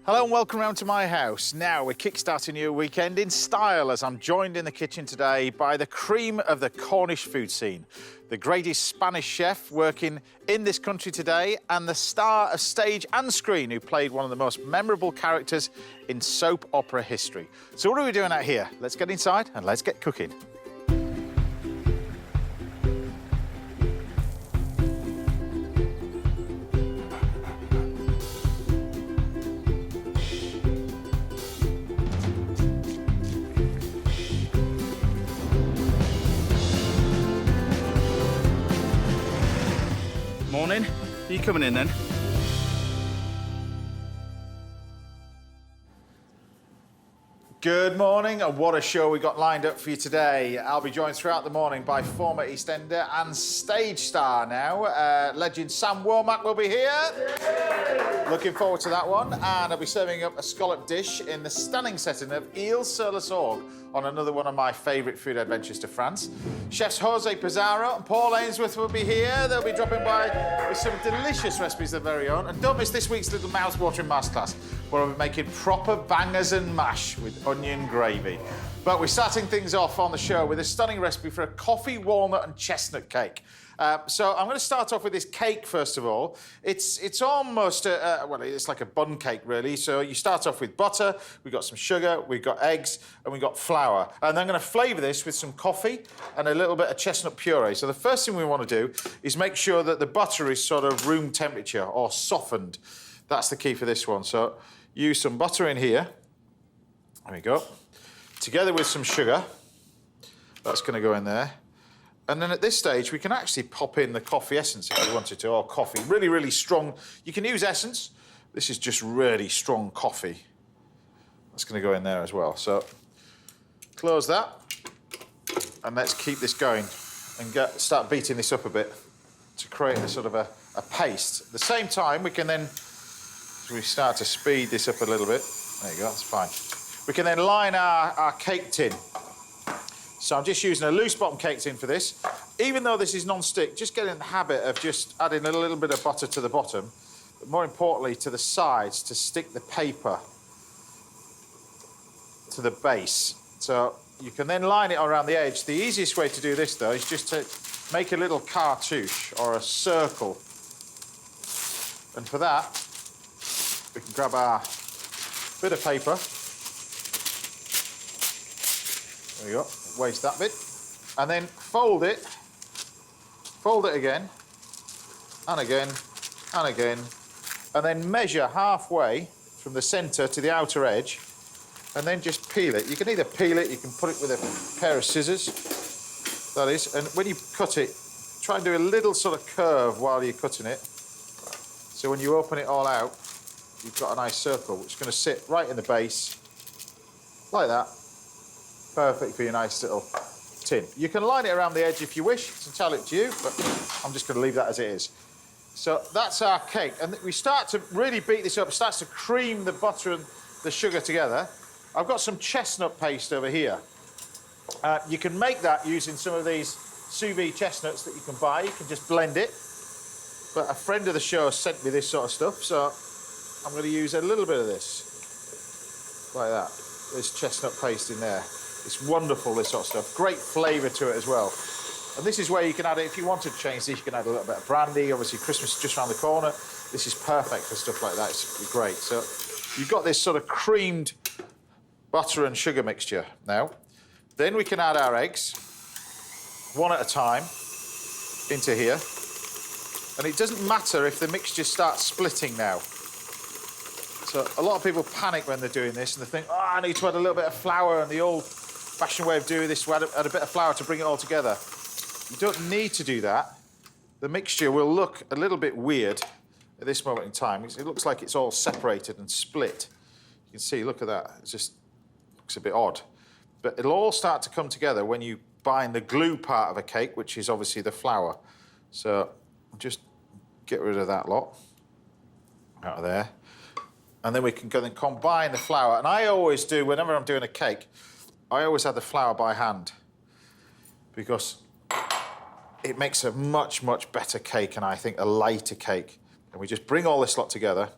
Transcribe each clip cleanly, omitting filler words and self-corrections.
Hello and welcome round to my house. Now we're kick-starting your weekend in style as I'm joined in the kitchen today by the cream of the Cornish food scene, the greatest Spanish chef working in this country today and the star of stage and screen who played one of the most memorable characters in soap opera history. So what are we doing out here? Let's get inside and let's get cooking. Morning. Are you coming in then? Good morning, and what a show we got lined up for you today. I'll be joined throughout the morning by former EastEnder and stage star now, legend Sam Womack will be here. Looking forward to that one. And I'll be serving up a scallop dish in the stunning setting of Eels sur la Sorgue on another one of my favourite food adventures to France. Chefs Jose Pizarro and Paul Ainsworth will be here. They'll be dropping by with some delicious recipes of their very own. And don't miss this week's little mouth-watering masterclass, where I'll be making proper bangers and mash with onion gravy. But we're starting things off on the show with a stunning recipe for a coffee, walnut and chestnut cake. So I'm going to start off with this cake first of all. It's almost, well, it's like a bun cake really. So you start off with butter, we've got some sugar, we've got eggs, and we've got flour. And I'm going to flavour this with some coffee and a little bit of chestnut puree. So the first thing we want to do is make sure that the butter is sort of room temperature or softened. That's the key for this one. So use some butter in here. There we go. Together with some sugar. That's going to go in there. And then at this stage, we can actually pop in the coffee essence if you wanted to, or coffee. Really, really strong. You can use essence. This is just really strong coffee. That's going to go in there as well. So close that. And let's keep this going and start beating this up a bit to create a sort of a paste. At the same time, we can then, as we start to speed this up a little bit, there you go, that's fine. We can then line our cake tin. So I'm just using a loose bottom cake tin for this. Even though this is non-stick, just get in the habit of just adding a little bit of butter to the bottom, but more importantly to the sides to stick the paper to the base. So you can then line it around the edge. The easiest way to do this though is just to make a little cartouche or a circle. And for that, we can grab our bit of paper. There we go, waste that bit. And then fold it again, and again, and again, and then measure halfway from the centre to the outer edge, and then just peel it. You can either peel it, you can put it with a pair of scissors, that is, and when you cut it, try and do a little sort of curve while you're cutting it. So when you open it all out, you've got a nice circle, which is going to sit right in the base, like that. Perfect for your nice little tin. You can line it around the edge if you wish. It's entirely up to you, but I'm just going to leave that as it is. So that's our cake. And we start to really beat this up. It starts to cream the butter and the sugar together. I've got some chestnut paste over here. You can make that using some of these sous vide chestnuts that you can buy. You can just blend it. But a friend of the show sent me this sort of stuff, so I'm going to use a little bit of this, like that. There's chestnut paste in there. It's wonderful, this sort of stuff. Great flavour to it as well. And this is where you can add it, if you wanted to change this, you can add a little bit of brandy. Obviously, Christmas is just around the corner. This is perfect for stuff like that. It's great. So you've got this sort of creamed butter and sugar mixture now. Then we can add our eggs, one at a time, into here. And it doesn't matter if the mixture starts splitting now. So a lot of people panic when they're doing this and they think, oh, I need to add a little bit of flour, and the old-fashioned way of doing this is add a bit of flour to bring it all together. You don't need to do that. The mixture will look a little bit weird at this moment in time. It looks like it's all separated and split. You can see, look at that. It just looks a bit odd. But it'll all start to come together when you bind the glue part of a cake, which is obviously the flour. So just get rid of that lot out of there. And then we can go and combine the flour. And I always do, whenever I'm doing a cake, I always add the flour by hand because it makes a much, much better cake and I think a lighter cake. And we just bring all this lot together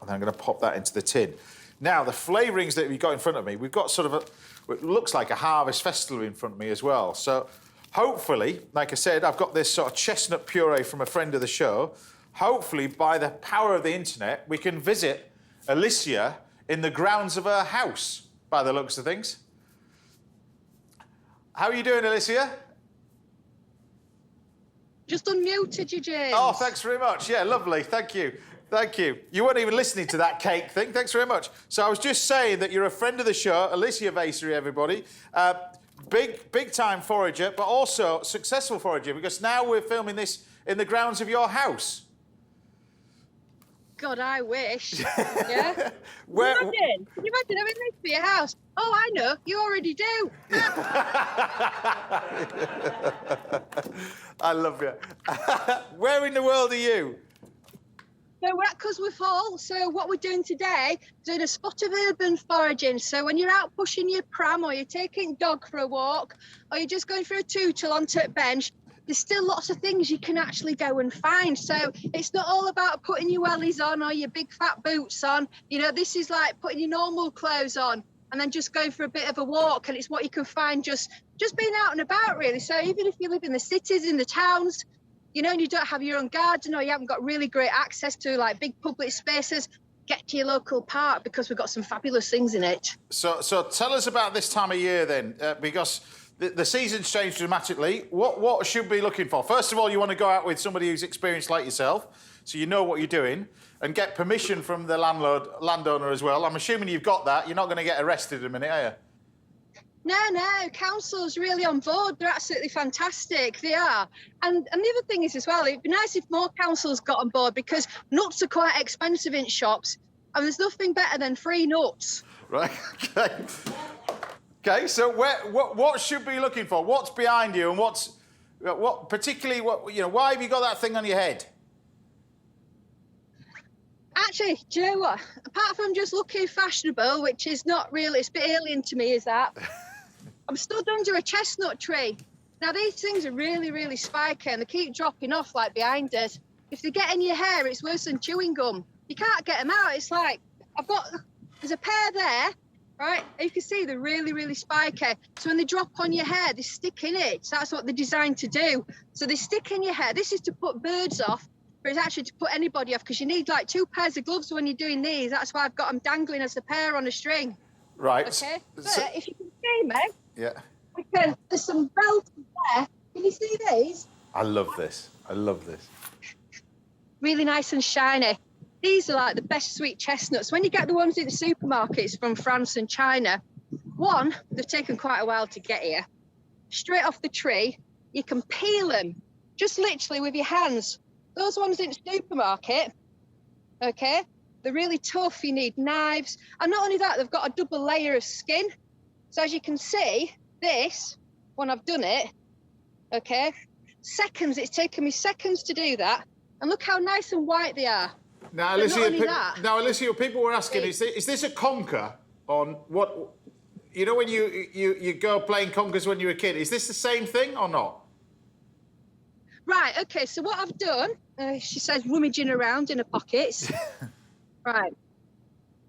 And I'm going to pop that into the tin. Now, the flavourings that we've got in front of me, we've got sort of it looks like a harvest festival in front of me as well. So hopefully, like I said, I've got this sort of chestnut puree from a friend of the show. Hopefully, by the power of the internet, we can visit Alicia in the grounds of her house, by the looks of things. How are you doing, Alicia? Just unmuted you, James. Oh, thanks very much. Yeah, lovely. Thank you. Thank you. You weren't even listening to that cake thing. Thanks very much. So I was just saying that you're a friend of the show, Alicia Vasery, everybody. Big time forager, but also successful forager, because now we're filming this in the grounds of your house. God, I wish. Yeah. Where... Can you imagine having this for your house? Oh, I know. You already do. I love you. Where in the world are you? So we're at Cusworth Hall. So what we're doing today, doing a spot of urban foraging. So when you're out pushing your pram, or you're taking dog for a walk, or you're just going for a tootle onto a bench, there's still lots of things you can actually go and find. So it's not all about putting your wellies on or your big fat boots on. You know, this is like putting your normal clothes on and then just going for a bit of a walk. And it's what you can find just being out and about, really. So even if you live in the cities, in the towns, you know, and you don't have your own garden, or you haven't got really great access to like big public spaces, get to your local park, because we've got some fabulous things in it. So tell us about this time of year then, because the season's changed dramatically. What should we be looking for? First of all, you want to go out with somebody who's experienced like yourself, so you know what you're doing, and get permission from the landowner as well. I'm assuming you've got that. You're not going to get arrested in a minute, are you? No, council's really on board. They're absolutely fantastic. They are. And the other thing is as well, it'd be nice if more councils got on board, because nuts are quite expensive in shops, and there's nothing better than free nuts. Right, OK. OK, so what should we be looking for? What's behind you, and what particularly, why have you got that thing on your head? Actually, do you know what? Apart from just looking fashionable, which is not really, it's a bit alien to me, is that I'm stood under a chestnut tree. Now, these things are really, really spiky, and they keep dropping off like behind us. If they get in your hair, it's worse than chewing gum. You can't get them out. It's like, there's a pair there, right? And you can see they're really, really spiky. So when they drop on your hair, they stick in it. So that's what they're designed to do. So they stick in your hair. This is to put birds off, but it's actually to put anybody off, because you need like 2 pairs of gloves when you're doing these. That's why I've got them dangling as a pair on a string. Right. Okay. But if you can see me, yeah. There's some belts there. Can you see these? I love this. I love this. Really nice and shiny. These are like the best sweet chestnuts. When you get the ones in the supermarkets from France and China, one, they've taken quite a while to get here. Straight off the tree, you can peel them, just literally with your hands. Those ones in the supermarket, okay, they're really tough. You need knives. And not only that, they've got a double layer of skin. So as you can see, this, when I've done it, okay, it's taken me seconds to do that. And look how nice and white they are. Now, Alicia, people were asking, is this a conker on what, you know, when you go playing conkers when you were a kid, is this the same thing or not? Right, OK, so what I've done, she says rummaging around in her pockets. Right,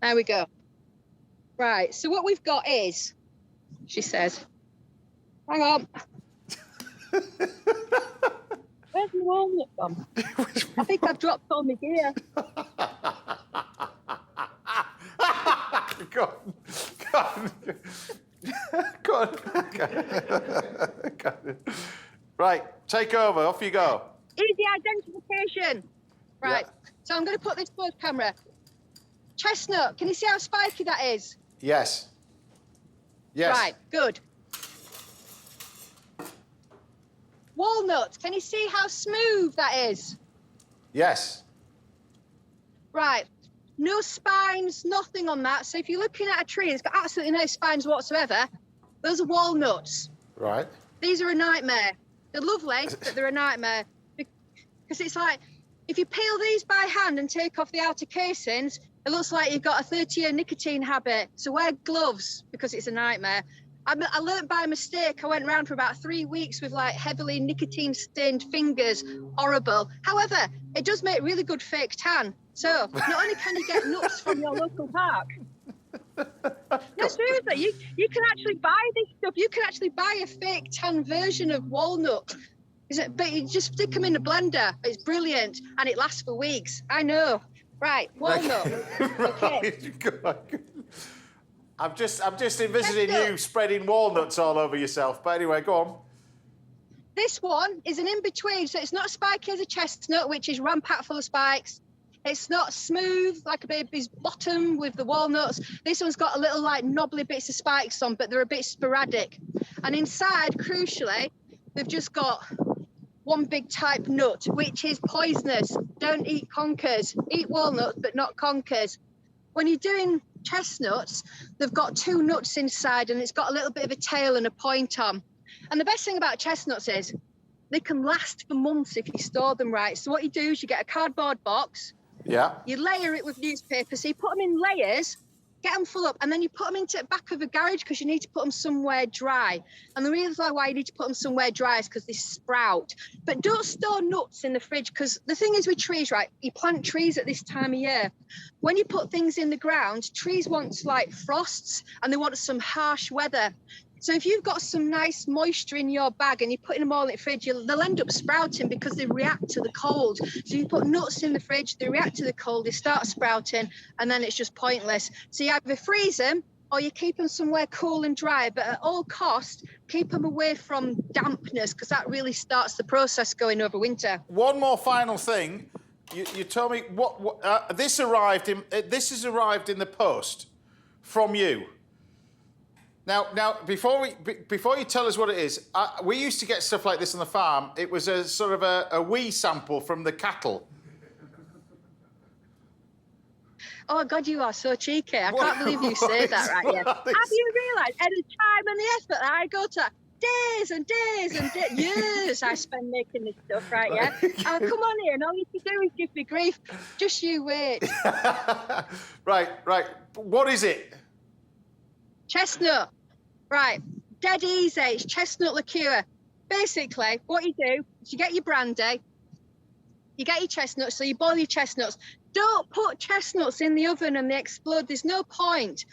there we go. Right, so what we've got is, she says, hang on. Where's my walnut gone? I think I've dropped all my gear. Go on. Right, take over. Off you go. Easy identification. Right, so I'm going to put this forward camera. Chestnut, can you see how spiky that is? Yes. Yes. Right, good. Walnut, can you see how smooth that is? Yes. Right, no spines, nothing on that. So if you're looking at a tree, it's got absolutely no spines whatsoever. Those are walnuts. Right. These are a nightmare. They're lovely, but they're a nightmare. Because it's like, if you peel these by hand and take off the outer casings, it looks like you've got a 30-year nicotine habit. So wear gloves, because it's a nightmare. I learnt by mistake. I went around for about 3 weeks with like heavily nicotine-stained fingers. Horrible. However, it does make really good fake tan. So not only can you get nuts from your local park. No, seriously, you can actually buy this stuff. You can actually buy a fake tan version of walnut. But you just stick them in a blender. It's brilliant, and it lasts for weeks. I know. Right, walnut. Okay. I'm just envisaging you spreading walnuts all over yourself. But anyway, go on. This one is an in-between, so it's not spiky as a chestnut, which is rampart full of spikes. It's not smooth like a baby's bottom with the walnuts. This one's got a little like knobbly bits of spikes on, but they're a bit sporadic. And inside, crucially, they've just got one big type nut, which is poisonous. Don't eat conkers. Eat walnuts, but not conkers. When you're doing chestnuts, they've got 2 nuts inside, and it's got a little bit of a tail and a point on. And the best thing about chestnuts is they can last for months if you store them right. So what you do is you get a cardboard box. Yeah. You layer it with newspaper. So you put them in layers, get them full up, and then you put them into the back of a garage because you need to put them somewhere dry. And the reason why you need to put them somewhere dry is because they sprout. But don't store nuts in the fridge, because the thing is with trees, right, you plant trees at this time of year. When you put things in the ground, trees want like frosts and they want some harsh weather. So if you've got some nice moisture in your bag and you're putting them all in the fridge, they'll end up sprouting because they react to the cold. So you put nuts in the fridge, they react to the cold, they start sprouting, and then it's just pointless. So you either freeze them or you keep them somewhere cool and dry, but at all costs, keep them away from dampness, because that really starts the process going over winter. One more final thing. You told me this has arrived in the post from you. Now, before you tell us what it is, we used to get stuff like this on the farm. It was a sort of a wee sample from the cattle. Oh, God, you are so cheeky. I can't believe you say that right here. Have you realised any time and the effort that I go to? Days and days and years I spend making this stuff, right, yeah? I'll come on here and all you can do is give me grief. Just you wait. Right. What is it? Chestnut. Right, dead easy. It's chestnut liqueur. Basically, what you do is you get your brandy, you get your chestnuts, so you boil your chestnuts. Don't put chestnuts in the oven and they explode. There's no point.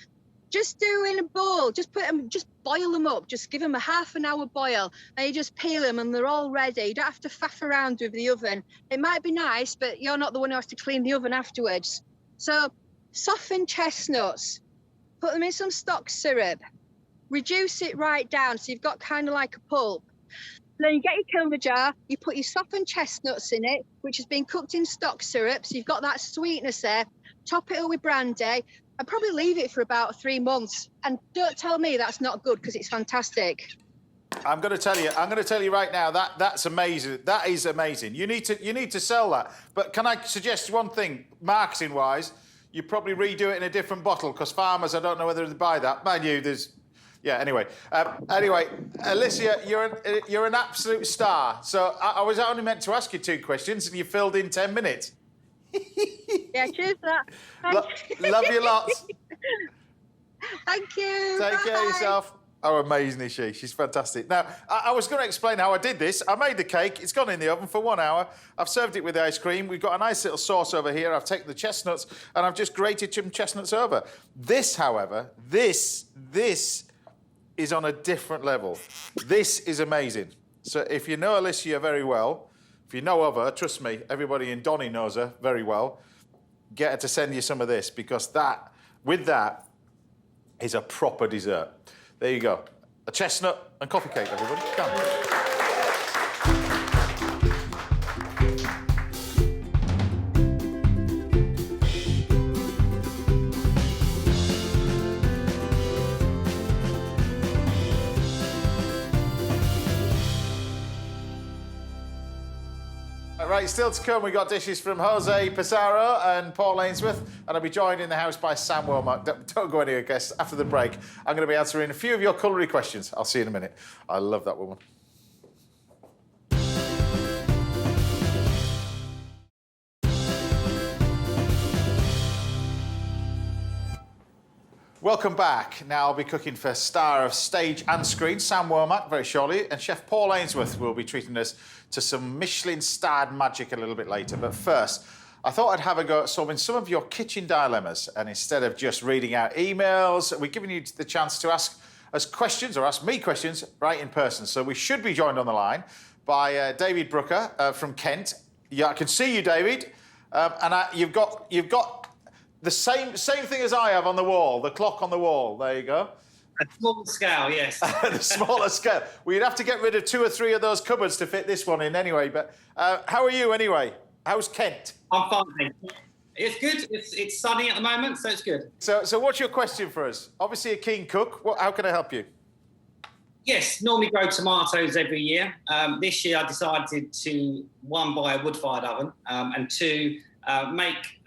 Just do in a bowl. Just boil them up. Just give them a half an hour boil, and you just peel them, and they're all ready. You don't have to faff around with the oven. It might be nice, but you're not the one who has to clean the oven afterwards. So, soften chestnuts. Put them in some stock syrup. Reduce it right down so you've got kind of like a pulp. Then you get your kiln jar, you put your softened chestnuts in it, which has been cooked in stock syrup, so you've got that sweetness there. Top it up with brandy, and probably leave it for about 3 months. And don't tell me that's not good, because it's fantastic. I'm going to tell you right now that's amazing. That is amazing. You need to sell that. But can I suggest one thing, marketing wise? You probably redo it in a different bottle, because farmers, I don't know whether they buy that. Mind you, yeah, anyway. Alicia, you're an absolute star. So I was only meant to ask you 2 questions, and you filled in 10 minutes. Yeah, cheers for that. Love you lots. Thank you. Take care of yourself. How amazing is she? She's fantastic. Now, I was going to explain how I did this. I made the cake. It's gone in the oven for 1 hour. I've served it with ice cream. We've got a nice little sauce over here. I've taken the chestnuts and I've just grated some chestnuts over. This, however, this is on a different level. This is amazing. So if you know Alicia very well, if you know of her, trust me, everybody in Donny knows her very well, get her to send you some of this, because that is a proper dessert. There you go. A chestnut and coffee cake, everybody. Come. Right, still to come, we got dishes from Jose Pizarro and Paul Ainsworth, and I'll be joined in the house by Sam Womack. Don't go anywhere, guests. After the break, I'm going to be answering a few of your culinary questions. I'll see you in a minute. I love that woman. Welcome back. Now I'll be cooking for star of stage and screen, Sam Womack, very shortly, and Chef Paul Ainsworth will be treating us to some Michelin-starred magic a little bit later. But first, I thought I'd have a go at solving some of your kitchen dilemmas. And instead of just reading out emails, we're giving you the chance to ask us questions or ask me questions right in person. So we should be joined on the line by David Brooker from Kent. Yeah, I can see you, David. You've got the same thing as I have on the wall, the clock on the wall. There you go. A small scale, yes. The smaller scale. Well, you'd have to get rid of 2 or 3 of those cupboards to fit this one in anyway. But how are you anyway? How's Kent? I'm fine, thank you. It's good. It's sunny at the moment, so it's good. So what's your question for us? Obviously a keen cook. How can I help you? Yes, normally grow tomatoes every year. This year I decided to, 1, buy a wood-fired oven, and 2, make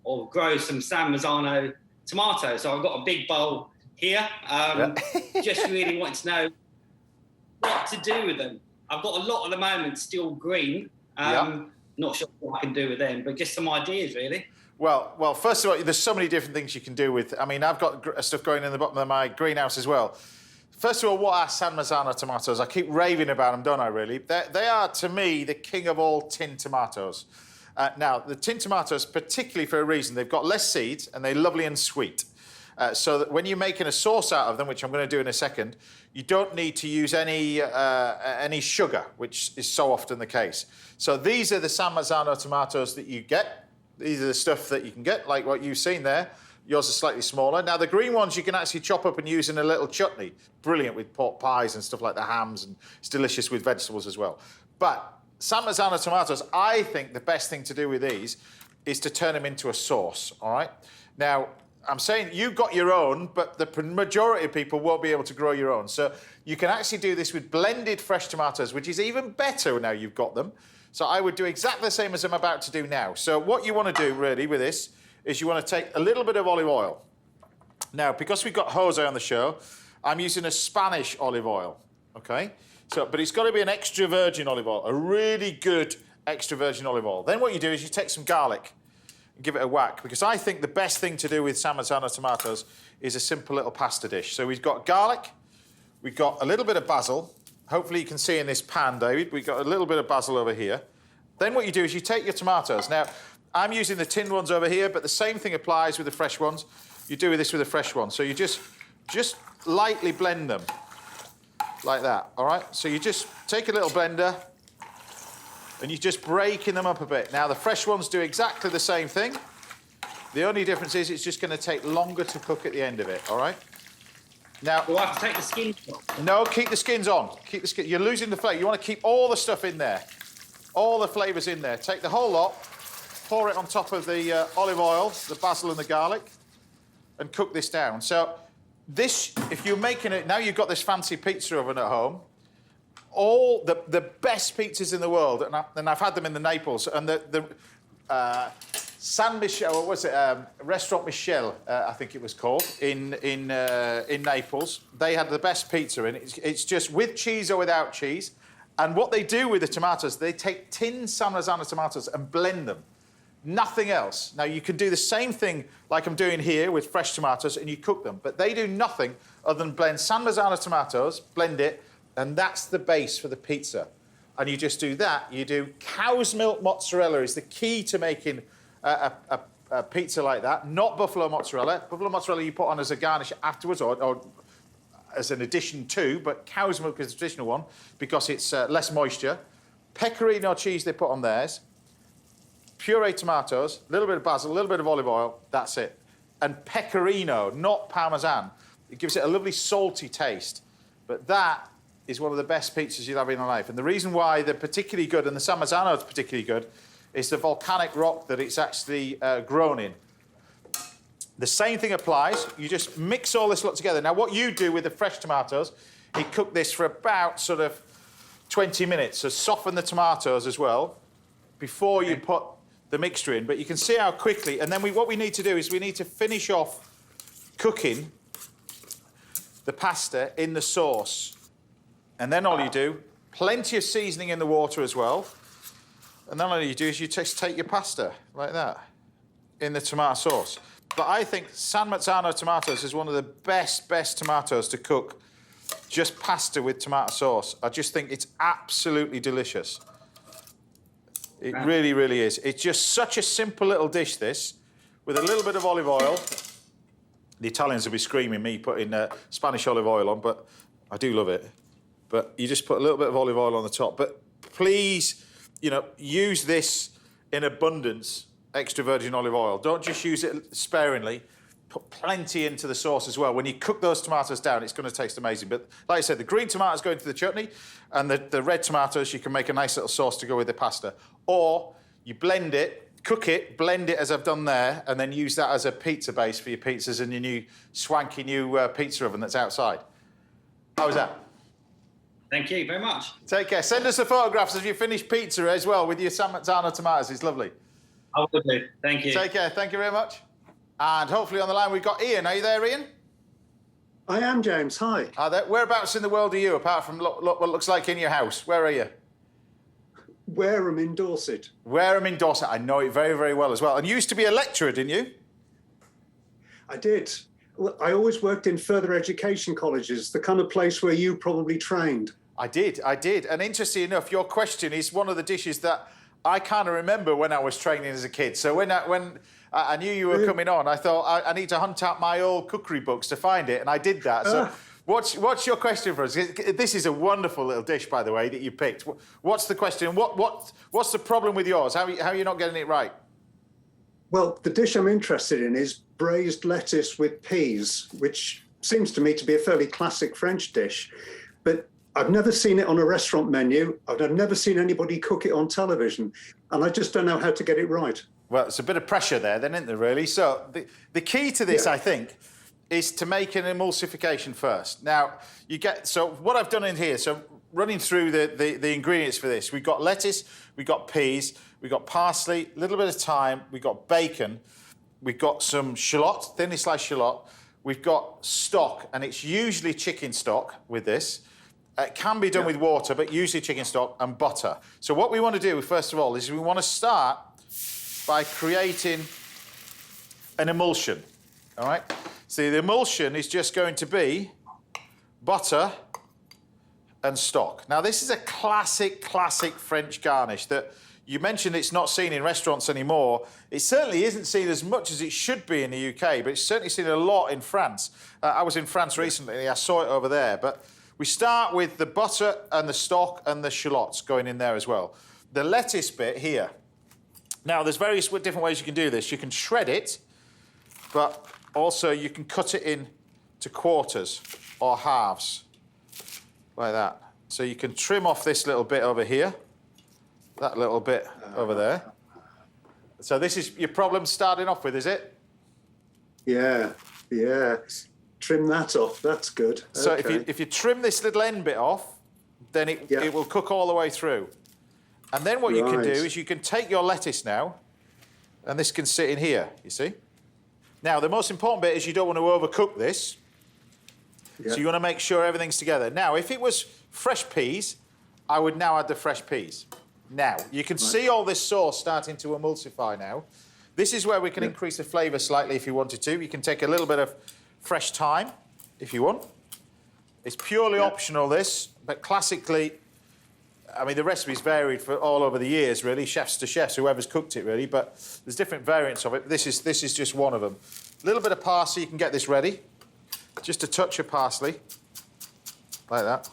or grow some San Marzano tomatoes. So I've got a big bowl here. Just really wanted to know what to do with them. I've got a lot at the moment still green. Not sure what I can do with them, but just some ideas, really. Well, first of all, there's so many different things you can do with. I mean, I've got stuff growing in the bottom of my greenhouse as well. First of all, what are San Marzano tomatoes? I keep raving about them, don't I, really? They are, to me, the king of all tin tomatoes. Now, the tin tomatoes, particularly for a reason, they've got less seeds and they're lovely and sweet. So that when you're making a sauce out of them, which I'm going to do in a second, you don't need to use any sugar, which is so often the case. So these are the San Marzano tomatoes that you get. These are the stuff that you can get, like what you've seen there. Yours are slightly smaller. Now, the green ones you can actually chop up and use in a little chutney. Brilliant with pork pies and stuff like the hams, and it's delicious with vegetables as well. But San Marzano tomatoes, I think the best thing to do with these is to turn them into a sauce, all right? Now, I'm saying you've got your own, but the majority of people won't be able to grow your own. So you can actually do this with blended fresh tomatoes, which is even better now you've got them. So I would do exactly the same as I'm about to do now. So what you want to do, really, with this is you want to take a little bit of olive oil. Now, because we've got Jose on the show, I'm using a Spanish olive oil, okay? But it's got to be an extra virgin olive oil, a really good extra virgin olive oil. Then what you do is you take some garlic and give it a whack, because I think the best thing to do with San Marzano tomatoes is a simple little pasta dish. So we've got garlic, we've got a little bit of basil. Hopefully you can see in this pan, David, we've got a little bit of basil over here. Then what you do is you take your tomatoes. Now, I'm using the tinned ones over here, but the same thing applies with the fresh ones. You do this with the fresh ones. So you just lightly blend them like that, all right? So you just take a little blender and you're just breaking them up a bit. Now, the fresh ones do exactly the same thing. The only difference is it's just going to take longer to cook at the end of it, all right? Now, Do I have to take the skin off? no, keep the skins on. Keep the skin. You're losing the flavour. You want to keep all the stuff in there, all the flavours in there. Take the whole lot, pour it on top of the olive oil, the basil and the garlic, and cook this down. So this, if you're making it, now you've got this fancy pizza oven at home, all the best pizzas in the world, and I've had them in the Naples, and the San Michel, what was it? Restaurant Michel, I think it was called, in Naples. They had the best pizza, and it's just with cheese or without cheese. And what they do with the tomatoes, they take tinned San Marzano tomatoes and blend them. Nothing else. Now, you can do the same thing like I'm doing here with fresh tomatoes, and you cook them. But they do nothing other than blend San Marzano tomatoes, blend it, and that's the base for the pizza. And you just do that. You do cow's milk mozzarella is the key to making a pizza like that, not buffalo mozzarella. Buffalo mozzarella you put on as a garnish afterwards or as an addition to, but cow's milk is the traditional one because it's less moisture. Pecorino cheese they put on theirs. Puree tomatoes, a little bit of basil, a little bit of olive oil, that's it. And pecorino, not Parmesan. It gives it a lovely salty taste. But that is one of the best pizzas you'll have in your life. And the reason why they're particularly good, and the San Marzano is particularly good, is the volcanic rock that it's actually grown in. The same thing applies. You just mix all this lot together. Now, what you do with the fresh tomatoes, you cook this for about sort of 20 minutes. So soften the tomatoes as well before you put the mixture in. But you can see how quickly. And then what we need to do is we need to finish off cooking the pasta in the sauce. And then all you do, plenty of seasoning in the water as well. And then all you do is you just take your pasta like that in the tomato sauce. But I think San Marzano tomatoes is one of the best tomatoes to cook just pasta with tomato sauce. I just think it's absolutely delicious. It really, really is. It's just such a simple little dish, this, with a little bit of olive oil. The Italians will be screaming me putting Spanish olive oil on, but I do love it. But you just put a little bit of olive oil on the top. But please, you know, use this in abundance, extra virgin olive oil. Don't just use it sparingly. Put plenty into the sauce as well. When you cook those tomatoes down, it's going to taste amazing. But like I said, the green tomatoes go into the chutney, and the red tomatoes, you can make a nice little sauce to go with the pasta. Or you blend it, cook it, blend it as I've done there, and then use that as a pizza base for your pizzas in your new swanky new pizza oven that's outside. How was that? Thank you very much. Take care. Send us the photographs of your finished pizza as well with your San Marzano tomatoes. It's lovely. I will do. Thank you. Take care. Thank you very much. And hopefully on the line we've got Ian. Are you there, Ian? I am, James. Hi. Are there, whereabouts in the world are you, apart from what looks like in your house? Where are you? Wareham in Dorset. Wareham in Dorset. I know it very, very well as well. And you used to be a lecturer, didn't you? I did. Well, I always worked in further education colleges, the kind of place where you probably trained. I did. And interesting enough, your question is one of the dishes that I kind of remember when I was training as a kid. So when I knew you were coming on, I thought I need to hunt out my old cookery books to find it, and I did that. So what's your question for us? This is a wonderful little dish, by the way, that you picked. What's the question? What's the problem with yours? How are you not getting it right? Well, the dish I'm interested in is braised lettuce with peas, which seems to me to be a fairly classic French dish. But I've never seen it on a restaurant menu. I've never seen anybody cook it on television. And I just don't know how to get it right. Well, it's a bit of pressure there, then, isn't there, really? So the key to this, I think, is to make an emulsification first. Now, so what I've done in here, so running through the ingredients for this, we've got lettuce, we've got peas, we've got parsley, a little bit of thyme, we've got bacon, we've got some shallot, thinly sliced shallot, we've got stock, and it's usually chicken stock with this. It can be done with water, but usually chicken stock and butter. So what we want to do, first of all, is we want to start by creating an emulsion, all right? So the emulsion is just going to be butter and stock. Now, this is a classic French garnish that you mentioned it's not seen in restaurants anymore. It certainly isn't seen as much as it should be in the UK, but it's certainly seen a lot in France. I was in France recently, I saw it over there, but we start with the butter and the stock and the shallots going in there as well. The lettuce bit here. Now, there's various different ways you can do this. You can shred it, but also you can cut it into quarters or halves, like that. So you can trim off this little bit over here, that little bit over there. So this is your problem starting off with, is it? Yeah. Trim that off, that's good. So okay. if you trim this little end bit off, then it will cook all the way through. And then what you can do is you can take your lettuce now, and this can sit in here, you see? Now, the most important bit is you don't want to overcook this. So you want to make sure everything's together. Now, if it was fresh peas, I would now add the fresh peas. Now, you can see all this sauce starting to emulsify now. This is where we can increase the flavour slightly if you wanted to. You can take a little bit of fresh thyme if you want. It's purely optional, this, but classically, I mean, the recipe's varied for all over the years, really, chefs to chefs, whoever's cooked it, really, but there's different variants of it. This is just one of them. A little bit of parsley, you can get this ready. Just a touch of parsley, like that.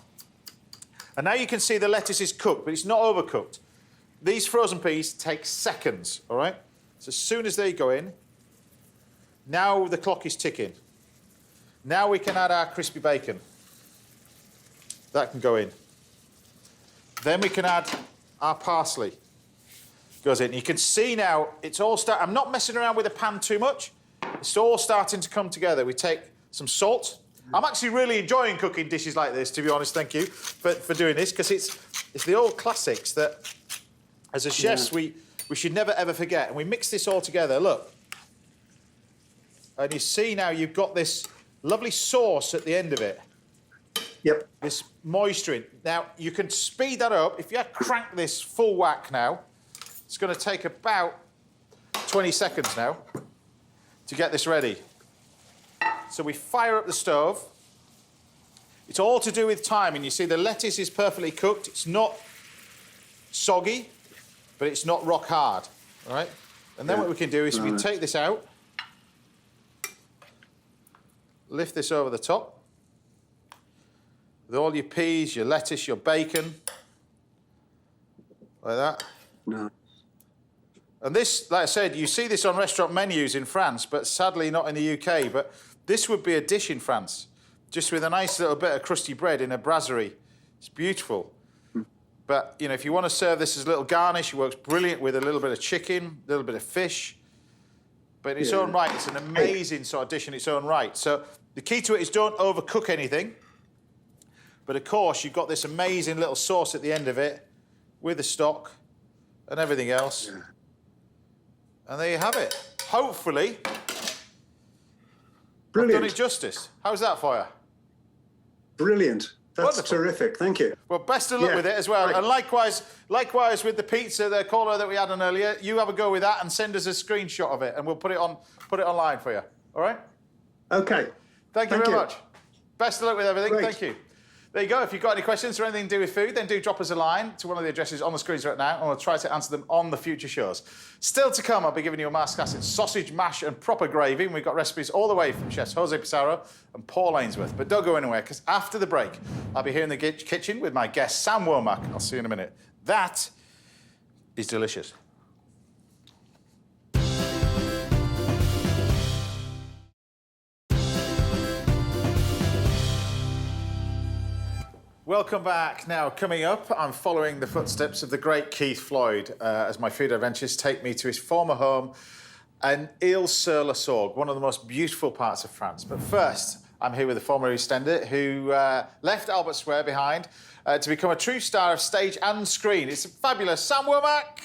And now you can see the lettuce is cooked, but it's not overcooked. These frozen peas take seconds, all right? So as soon as they go in, now the clock is ticking. Now we can add our crispy bacon. That can go in. Then we can add our parsley. Goes in. You can see now, it's all I'm not messing around with the pan too much. It's all starting to come together. We take some salt. I'm actually really enjoying cooking dishes like this, to be honest, thank you for doing this, because it's the old classics that, as a chefs, we should never, ever forget. And we mix this all together, look. And you see now you've got this lovely sauce at the end of it. Yep. This moisturing. Now, you can speed that up. If you crank this full whack now, it's going to take about 20 seconds now to get this ready. So we fire up the stove. It's all to do with timing. You see, the lettuce is perfectly cooked. It's not soggy. but it's not rock hard, all right? And then Yeah. what we can do is we Right. take this out, lift this over the top, with all your peas, your lettuce, your bacon, like that. No. And this, like I said, you see this on restaurant menus in France, but sadly not in the UK. But this would be a dish in France, just with a nice little bit of crusty bread in a brasserie. It's beautiful. But, you know, if you want to serve this as a little garnish, it works brilliant with a little bit of chicken, a little bit of fish. But in its own right, it's an amazing sort of dish in its own right. So the key to it is don't overcook anything. But, of course, you've got this amazing little sauce at the end of it with the stock and everything else. Yeah. And there you have it. Hopefully, Brilliant. I've done it justice. How's that for you? Brilliant. That's Wonderful. terrific. Thank you. Well, best of luck Yeah, with it as well. great. And likewise with the pizza, the caller that we had on earlier, you have a go with that and send us a screenshot of it, and we'll put it online for you. All right? Okay. Thank you Thank very you. much. Best of luck with everything. Great. Thank you. There you go. If you've got any questions or anything to do with food, then do drop us a line to one of the addresses on the screens right now, and we'll try to answer them on the future shows. Still to come, I'll be giving you a masterclass in sausage mash and proper gravy, and we've got recipes all the way from chefs Jose Pizarro and Paul Ainsworth. But don't go anywhere, because after the break, I'll be here in the kitchen with my guest, Sam Womack. I'll see you in a minute. That is delicious. Welcome back. Now, coming up, I'm following the footsteps of the great Keith Floyd as my food adventures take me to his former home in Île-sur-la-Sorgue, one of the most beautiful parts of France. But first, I'm here with a former EastEnder who left Albert Square behind to become a true star of stage and screen. It's fabulous. Sam Womack!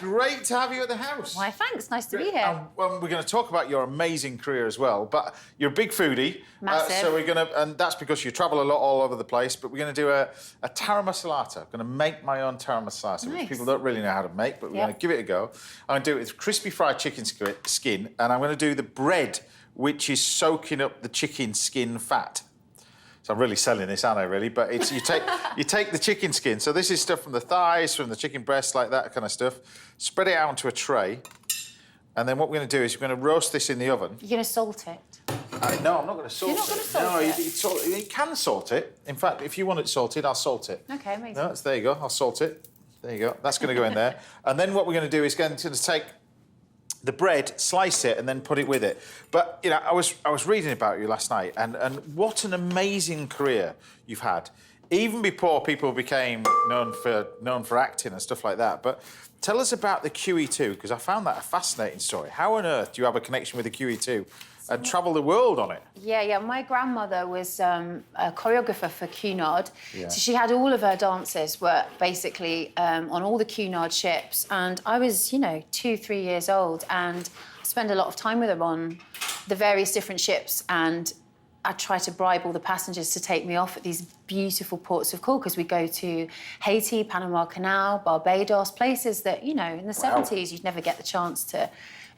Great to have you at the house. Why, thanks. Nice to be here. And we're going to talk about your amazing career as well. But you're a big foodie. Massive. So we're going to, and that's because you travel a lot all over the place, but we're going to do a taramasalata. I'm going to make my own taramasalata, which Nice. people don't really know how to make, but we're Yep. going to give it a go. I'm going to do it with crispy fried chicken skin, and I'm going to do the bread, which is soaking up the chicken skin fat. So I'm really selling this, aren't I, really? But it's you take the chicken skin. So this is stuff from the thighs, from the chicken breast, like that kind of stuff. Spread it out onto a tray. And then what we're going to do is we're going to roast this in the oven. You're going to salt it. No, I'm not going to salt it. You're not gonna salt it? No, you can salt it. In fact, if you want it salted, I'll salt it. Okay, amazing. No, there you go. I'll salt it. There you go. That's going to go in there. And then what we're going to do is going to take the bread, slice it, and then put it with it. But you know, I was reading about you last night, and what an amazing career you've had. Even before people became known for acting and stuff like that. But tell us about the QE2, because I found that a fascinating story. How on earth do you have a connection with the QE2 and travel the world on it? Yeah. My grandmother was a choreographer for Cunard. Yeah. So she had all of her dances were basically on all the Cunard ships. And I was, 2-3 years old, and I spent a lot of time with her on the various different ships, and I try to bribe all the passengers to take me off at these beautiful ports of call, because we go to Haiti, Panama Canal, Barbados, places that, in the 70s you'd never get the chance to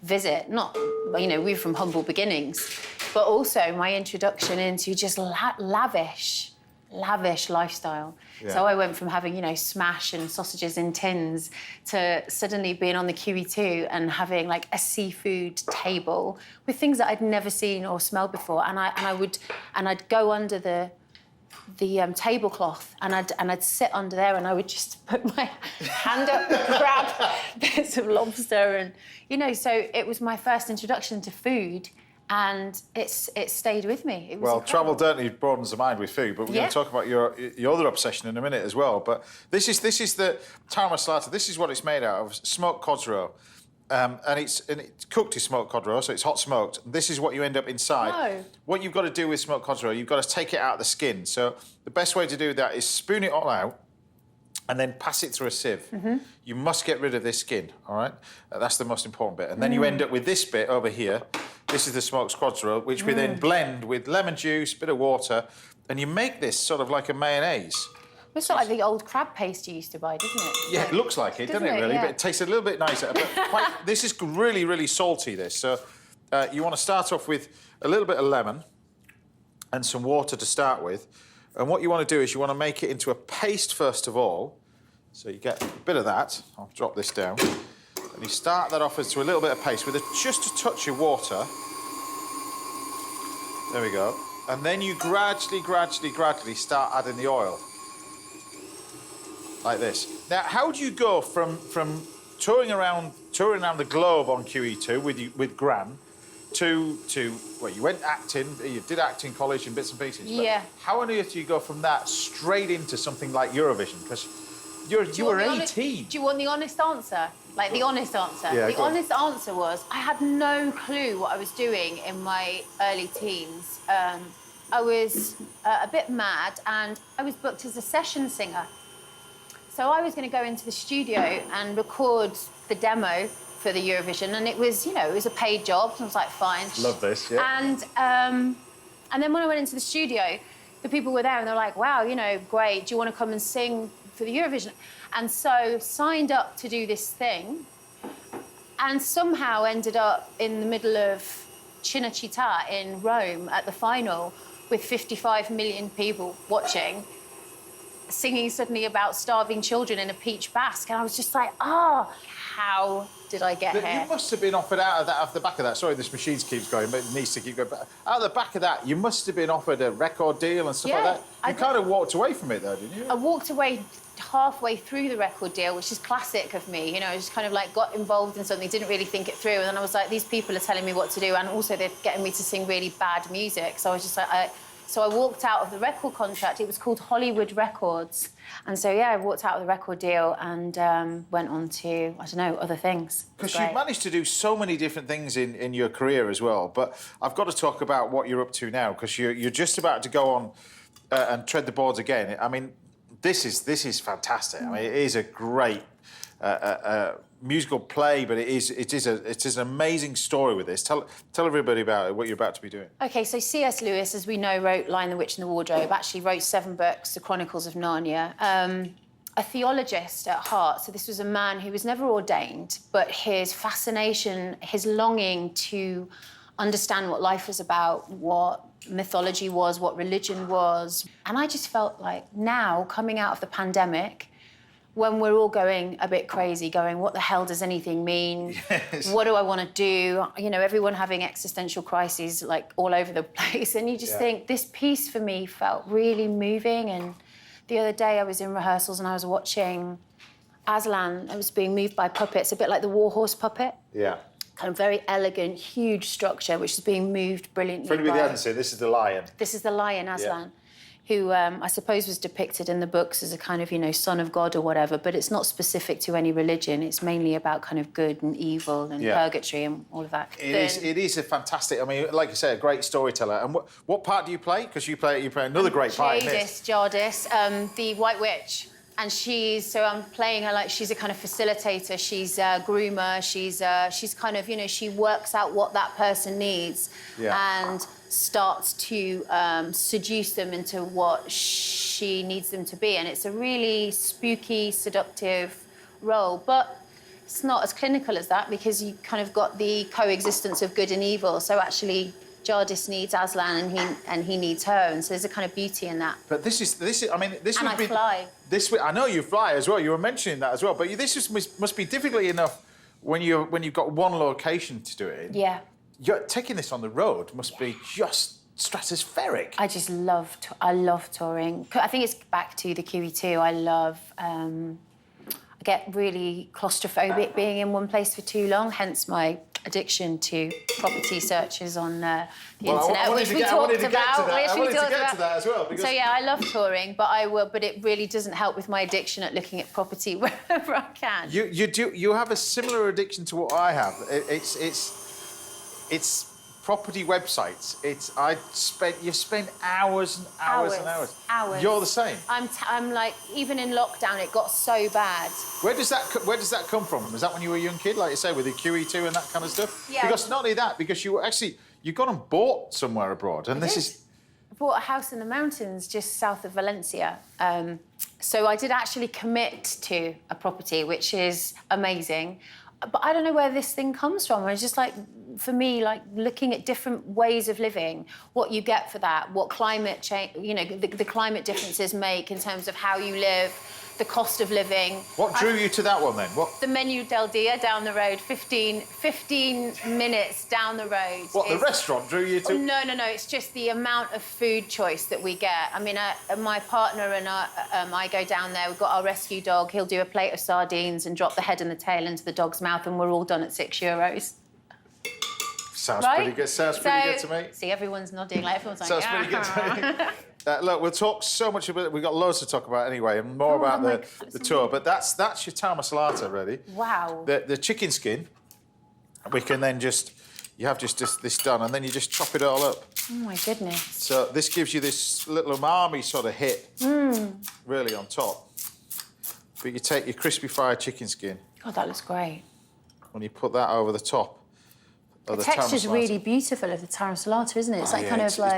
visit. Not, we're from humble beginnings, but also my introduction into just lavish lifestyle. Yeah. So I went from having, smash and sausages in tins to suddenly being on the QE2 and having like a seafood table with things that I'd never seen or smelled before. And I'd go under the tablecloth and I'd sit under there and I would just put my hand up and grab bits of lobster and so it was my first introduction to food. And it stayed with me. It was Well, incredible. travel certainly broadens the mind with food, but we're going Yeah. to talk about your other obsession in a minute as well. But this is the taramasalata. This is what it's made out of: smoked cod's roe, and it's cooked as smoked cod roe, so it's hot smoked. This is what you end up inside. Oh. What you've got to do with smoked cod roe, you've got to take it out of the skin. So the best way to do that is spoon it all out, and then pass it through a sieve. Mm-hmm. You must get rid of this skin, all right? That's the most important bit. And then you end up with this bit over here. This is the smoked squad roe, which we then blend with lemon juice, bit of water, and you make this sort of like a mayonnaise. It's sort of like the old crab paste you used to buy, doesn't it? Yeah, it looks like it, doesn't it, Doesn't it? really? Yeah. But it tastes a little bit nicer. But this is really, really salty, this. So you want to start off with a little bit of lemon and some water to start with. And what you want to do is you want to make it into a paste first of all. So you get a bit of that. I'll drop this down. And you start that off to a little bit of paste with just a touch of water. There we go. And then you gradually start adding the oil. Like this. Now, how do you go from touring around the globe on QE2 with Gran to well, you went acting, you did acting college and bits and pieces. Yeah. How on earth do you go from that straight into something like Eurovision? Because you were 18. Do you want the honest answer? Like the honest answer? Yeah, the honest answer was I had no clue what I was doing in my early teens. I was a bit mad and I was booked as a session singer. So I was going to go into the studio and record the demo for the Eurovision, and it was, it was a paid job. So I was like, fine. Love this, yeah. And then when I went into the studio, the people were there and they're like, wow, great. Do you want to come and sing for the Eurovision? And so signed up to do this thing, and somehow ended up in the middle of Cinecittà in Rome at the final with 55 million people watching, singing suddenly about starving children in a peach basque, and I was just like, how did I get here? You must have been offered off the back of that. Sorry, this machine keeps going, but it needs to keep going. But out of the back of that, you must have been offered a record deal and stuff like that. You kind of walked away from it, though, didn't you? I walked away halfway through the record deal, which is classic of me. I just kind of like got involved in something, didn't really think it through, and then I was like, these people are telling me what to do, and also they're getting me to sing really bad music. So I was just like, So I walked out of the record contract. It was called Hollywood Records. And so, I walked out of the record deal and went on to, other things. Because you've managed to do so many different things in your career as well. But I've got to talk about what you're up to now, because you're just about to go on and tread the boards again. I mean, this is fantastic. I mean, it is a great musical play, but it is an amazing story with this. Tell everybody about it, what you're about to be doing. OK, so C.S. Lewis, as we know, wrote Lion, the Witch and the Wardrobe, actually wrote 7 books, The Chronicles of Narnia. A theologist at heart, so this was a man who was never ordained, but his fascination, his longing to understand what life was about, what mythology was, what religion was. And I just felt like now, coming out of the pandemic, when we're all going a bit crazy, going, what the hell does anything mean? Yes. What do I want to do? Everyone having existential crises, like, all over the place. And you just think, this piece for me felt really moving. And the other day I was in rehearsals and I was watching Aslan. I was being moved by puppets, a bit like the Warhorse puppet. Yeah. Kind of very elegant, huge structure, which is being moved brilliantly. For anybody that hasn't seen, this is the lion. This is the lion, Aslan. Yeah. Who I suppose was depicted in the books as a kind of, son of God or whatever, but it's not specific to any religion. It's mainly about kind of good and evil and purgatory and all of that. It is a fantastic, I mean, like you say, a great storyteller. And what part do you play? Because you play another great part in this. Jadis, the White Witch. And I'm playing her like she's a kind of facilitator, she's a groomer, she's kind of, she works out what that person needs and starts to seduce them into what she needs them to be. And it's a really spooky, seductive role, but it's not as clinical as that because you kind of got the coexistence of good and evil. So actually, Jadis needs Aslan and he needs her, and so there's a kind of beauty in that. But this is. I mean, this and would be. Fly. I know you fly as well. You were mentioning that as well. But this must be difficult enough when you've got one location to do it in. Yeah. Taking this on the road must be just stratospheric. I love touring. I think it's back to the QE2. I get really claustrophobic being in one place for too long, hence my addiction to property searches on the internet, which we talked about. I wanted to get to that as well. Because... So, I love touring, but it really doesn't help with my addiction at looking at property wherever I can. You have a similar addiction to what I have. It's property websites. You spend hours and hours and hours. Hours. You're the same. I'm like, even in lockdown, it got so bad. Where does that come from? Was that when you were a young kid, like you say, with the QE2 and that kind of stuff? Yeah. Because not only that, because you got and bought somewhere abroad, and I bought a house in the mountains just south of Valencia. So I did actually commit to a property, which is amazing. But I don't know where this thing comes from. I was just like, for me, like looking at different ways of living, what you get for that, what climate change, you know, the climate differences make in terms of how you live, the cost of living. What drew you to that one then? What? The Menu del Dia down the road, 15 minutes down the road. What, the restaurant drew you to? No, it's just the amount of food choice that we get. I mean, my partner and I go down there, we've got our rescue dog, he'll do a plate of sardines and drop the head and the tail into the dog's mouth, and we're all done at €6. Sounds Right? pretty good. Sounds pretty good to me. See, everyone's nodding, like everyone's like, Sounds pretty good to me. Look, we'll talk so much about it. We've got loads to talk about anyway, and more about the tour. But that's your taramasalata ready. Wow. The chicken skin, we can then you have just this done, and then you just chop it all up. Oh, my goodness. So this gives you this little umami sort of hit, really, on top. But you take your crispy fried chicken skin. God, that looks great. And you put that over the top of the texture's taramasalata. really beautiful of the taramasalata, isn't it? It's like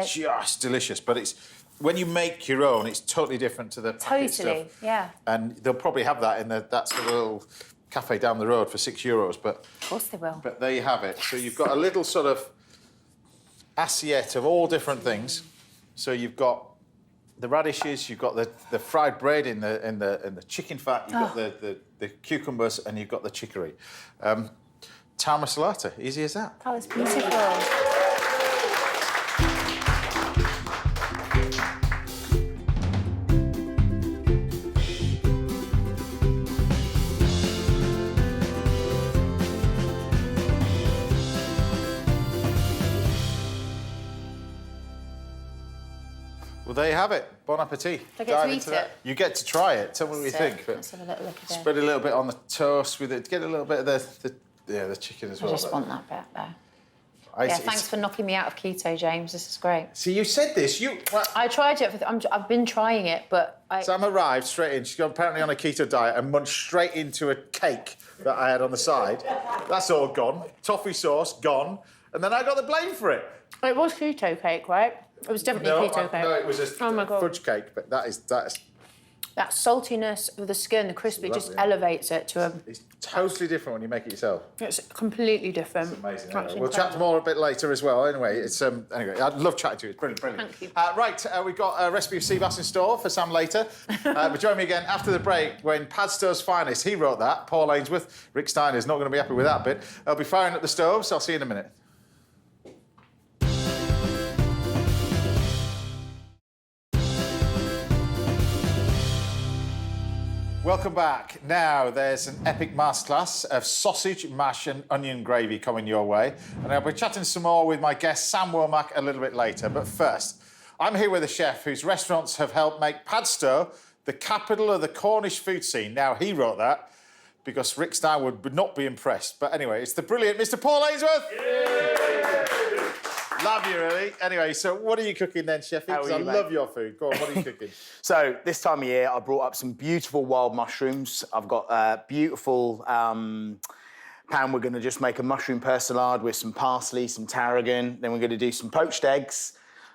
It's just delicious, but when you make your own, it's totally different to the packet stuff. Yeah. And they'll probably have that in that sort of little cafe down the road for €6, but... Of course they will. But there you have it. So you've got a little sort of assiette of all different things. So you've got the radishes, you've got the fried bread in the chicken fat, you've got the cucumbers, and you've got the chicory. Taramasalata, easy as that. That was beautiful. Well, there you have it. Bon appetit. I get to eat it. You get to try it. Tell me what you think. But Let's have a little look at it. spread a little bit on the toast with it. Get a little bit of the chicken as I well. just want that bit there. Yeah, Thanks for knocking me out of keto, James. This is great. See, you said this. I tried it. I've been trying it, but Sam arrived straight in. She's apparently on a keto diet and munched straight into a cake that I had on the side. That's all gone. Toffee sauce, gone. And then I got the blame for it. It was keto cake, right? It was definitely keto cake. No, it was a fudge cake, but that is... That saltiness of the skin, the crispy, just elevates it to a... It's totally different when you make it yourself. It's completely different. It's amazing. That's We'll chat more a bit later as well. Anyway, anyway, I'd love chatting to you. It's brilliant. Thank you. Right, we've got a recipe of sea bass in store for Sam later. But join me again after the break when Pizarro's finest, he wrote that, Paul Ainsworth. Rick Steiner's not going to be happy with that bit. I'll be firing up the stoves. I'll see you in a minute. Welcome back. Now, there's an epic masterclass of sausage, mash and onion gravy coming your way. And I'll be chatting some more with my guest, Sam Womack, a little bit later. But first, I'm here with a chef whose restaurants have helped make Padstow the capital of the Cornish food scene. Now, he wrote that because Rick Stein would not be impressed. But anyway, it's the brilliant Mr. Paul Ainsworth. Love you, really. Anyway, so what are you cooking then, Chefy? Because I love your food. Go on, what are you cooking? So this time of year, I brought up some beautiful wild mushrooms. I've got a beautiful pan. We're going to just make a mushroom persillade with some parsley, some tarragon. Then we're going to do some poached eggs,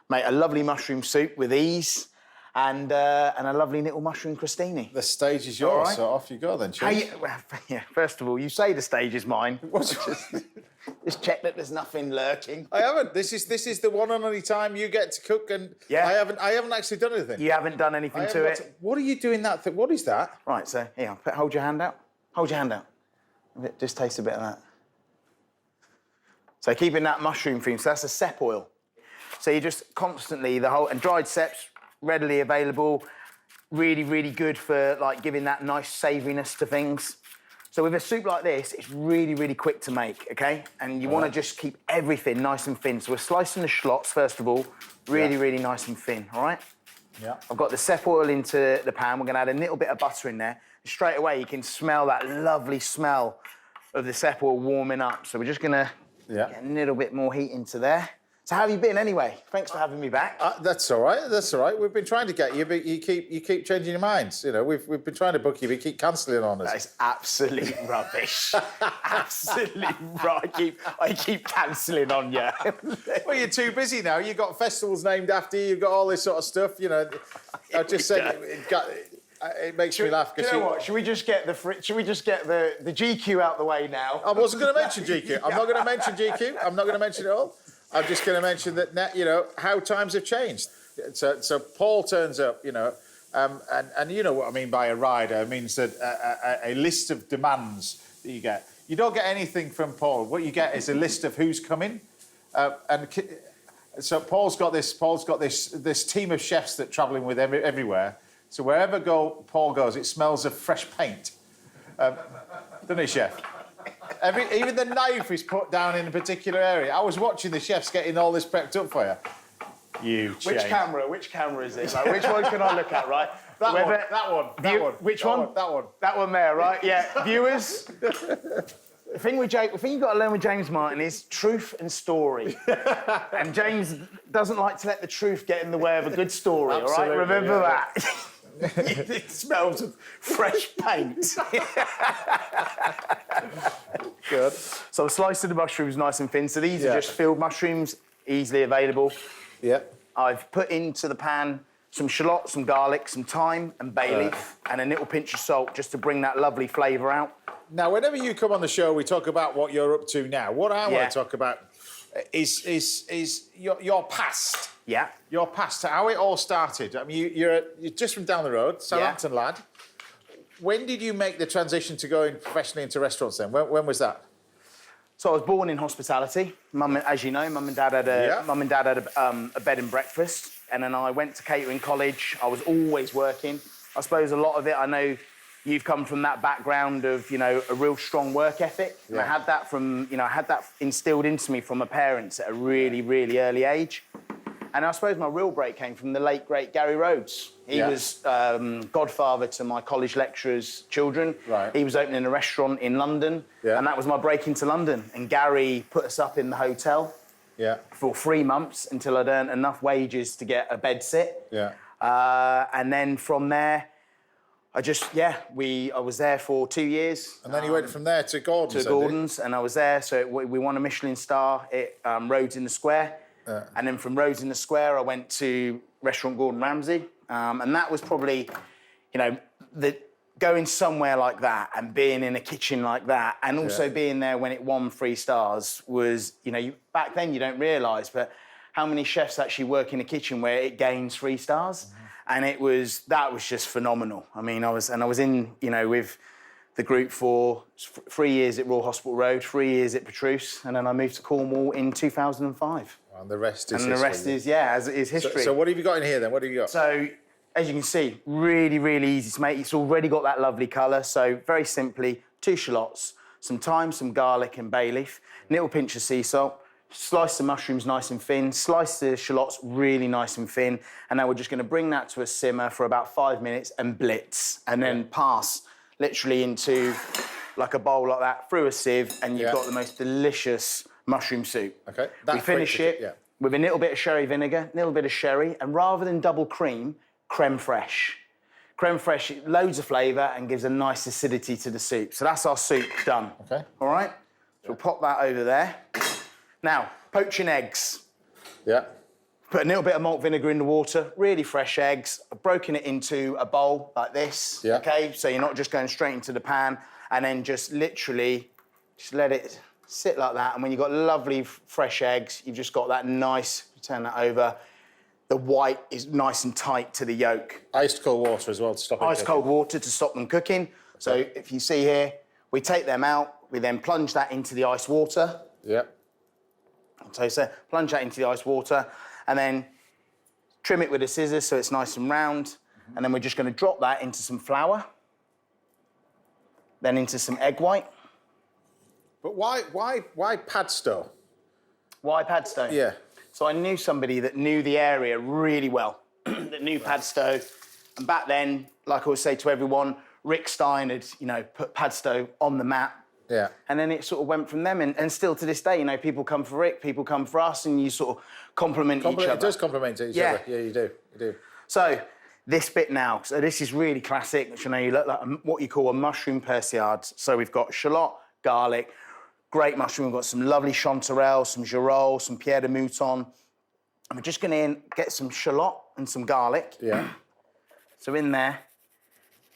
make a lovely mushroom soup with these, and a lovely little mushroom crostini. The stage is yours, so off you go then, Chef. First of all, you say the stage is mine. Just check that there's nothing lurking. I haven't. This is the one and only time you get to cook, and yeah. I haven't actually done anything. You haven't done anything to it. What are you doing that thing? What is that? Right, so here, hold your hand out. Hold your hand out. Just taste a bit of that. So keeping that mushroom theme, so that's a sep oil. So you just constantly, and dried seps, readily available, really, really good for like giving that nice savouriness to things. So with a soup like this, it's really, really quick to make, okay? And you want to just keep everything nice and thin. So we're slicing the shallots, first of all, really, really nice and thin, all right? Yeah. I've got the sep oil into the pan. We're going to add a little bit of butter in there. And straight away, you can smell that lovely smell of the sep oil warming up. So we're just going to get a little bit more heat into there. So how have you been anyway? Thanks for having me back. That's all right. That's all right. We've been trying to get you, but you keep changing your minds. You know, we've been trying to book you, but you keep cancelling on us. That is absolute rubbish. Absolute right. I keep cancelling on you. Well, you're too busy now. You've got festivals named after you. You've got all this sort of stuff. You know, I just said, it makes me laugh. Do you know what? Should we just get the GQ out the way now? I wasn't going to mention GQ. I'm not going to mention GQ. I'm not going to mention it all. I'm just going to mention that, you know, how times have changed. So Paul turns up, you know, and you know what I mean by a rider. It means that a list of demands that you get. You don't get anything from Paul. What you get is a list of who's coming, and so Paul's got this team of chefs that travelling with everywhere. So wherever Paul goes, it smells of fresh paint, doesn't it, chef? Even the knife is put down in a particular area. I was watching the chefs getting all this prepped up for you. Which camera is it? Like, which one can I look at, right? That one. Which one? That one. That one there, right? Yeah, viewers. The thing you've got to learn with James Martin is truth and story. And James doesn't like to let the truth get in the way of a good story, all right? Remember that. It smells of fresh paint. Good. So I've sliced the mushrooms nice and thin. So these are just filled mushrooms, easily available. Yeah. I've put into the pan some shallots, some garlic, some thyme and bay leaf, and a little pinch of salt just to bring that lovely flavour out. Now, whenever you come on the show, we talk about what you're up to now. What I want to talk about is your past. Yeah. Your past, how it all started. I mean, you're just from down the road, Southampton lad. When did you make the transition to going professionally into restaurants then? When was that? So I was born in hospitality. As you know, mum and dad had a bed and breakfast, and then I went to catering college. I was always working. I suppose a lot of it, I know you've come from that background of, you know, a real strong work ethic. Yeah. And I had that instilled into me from my parents at a really, really early age. And I suppose my real break came from the late, great Gary Rhodes. He was godfather to my college lecturer's children. Right. He was opening a restaurant in London, and that was my break into London. And Gary put us up in the hotel for 3 months until I'd earned enough wages to get a bed sit. Yeah. And then from there, I was there for 2 years. And then you went from there to Gordon's. To Gordon's, and I was there. So we won a Michelin star at Rhodes in the Square. And then from Rhodes in the Square, I went to Restaurant Gordon Ramsay. And that was probably, you know, going somewhere like that and being in a kitchen like that and also being there when it won 3 stars was, you know, back then you don't realise, but how many chefs actually work in a kitchen where it gains 3 stars? Mm-hmm. And that was just phenomenal. I mean, I was in, you know, with the group for 3 years at Royal Hospital Road, 3 years at Petrus, and then I moved to Cornwall in 2005. And the rest is history. And the rest is history. So what have you got in here then? What have you got? So, as you can see, really, really easy to make. It's already got that lovely colour. So, very simply, 2 shallots, some thyme, some garlic and bay leaf, a little pinch of sea salt, slice the mushrooms nice and thin, slice the shallots really nice and thin, and now we're just going to bring that to a simmer for about 5 minutes and blitz, and then pass literally into like a bowl like that through a sieve, and you've got the most delicious mushroom soup. Okay. We finish it with a little bit of sherry vinegar, a little bit of sherry, and rather than double cream, creme fraiche. Creme fraiche, loads of flavour and gives a nice acidity to the soup. So that's our soup done. Okay. All right? So we'll pop that over there. Now, poaching eggs. Yeah. Put a little bit of malt vinegar in the water, really fresh eggs. I've broken it into a bowl like this, okay? So you're not just going straight into the pan and then just literally just let it sit like that. And when you've got lovely fresh eggs, you've just got that nice, turn that over. The white is nice and tight to the yolk. Iced cold water as well to stop it Ice cold water to stop them cooking. So if you see here, we take them out, we then plunge that into the ice water. Yeah. So plunge that into the ice water and then trim it with a scissors so it's nice and round. And then we're just going to drop that into some flour, then into some egg white. But why Padstow? Why Padstow? Yeah. So I knew somebody that knew the area really well, that knew Padstow. And back then, like I always say to everyone, Rick Stein had, you know, put Padstow on the map. Yeah. And then it sort of went from them. And still to this day, you know, people come for Rick, people come for us, and you sort of complement each other. It does complement each other. Yeah, you do. So this bit now, so this is really classic, which I know you look like what you call a mushroom persillade. So we've got shallot, garlic, great mushroom. We've got some lovely chanterelle, some girole, some pierre de mouton. And we're just going to get some shallot and some garlic. Yeah. So in there,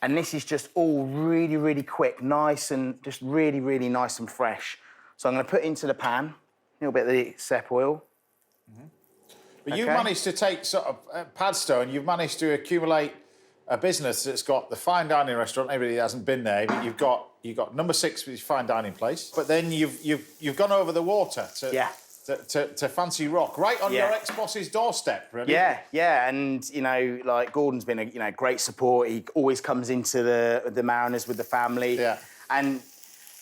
And this is just all really, really quick, nice and just really, really nice and fresh. So I'm going to put into the pan a little bit of the sep oil. But you've managed to take sort of Padstow, you've managed to accumulate a business that's got the fine dining restaurant. Everybody hasn't been there, but you've got number 6, which is fine dining place. But then you've gone over the water to Fancy Rock, right on your ex-boss's doorstep, really. Yeah, and you know, like Gordon's been a great support. He always comes into the Mariners with the family. Yeah. And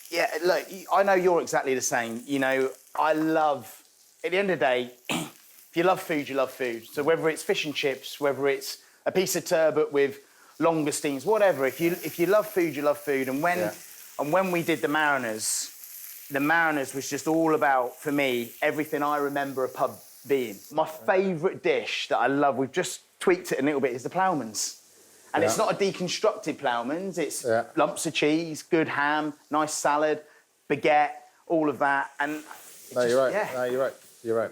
yeah, look, I know you're exactly the same. You know, I love. At the end of the day, if you love food, you love food. So whether it's fish and chips, whether it's a piece of turbot with langoustines, whatever. If you love food, you love food. And when we did the Mariners was just all about, for me, everything I remember a pub being. My favourite dish that I love, we've just tweaked it a little bit, is the plougmans. And it's not a deconstructed plougmans, it's lumps of cheese, good ham, nice salad, baguette, all of that. And you're right.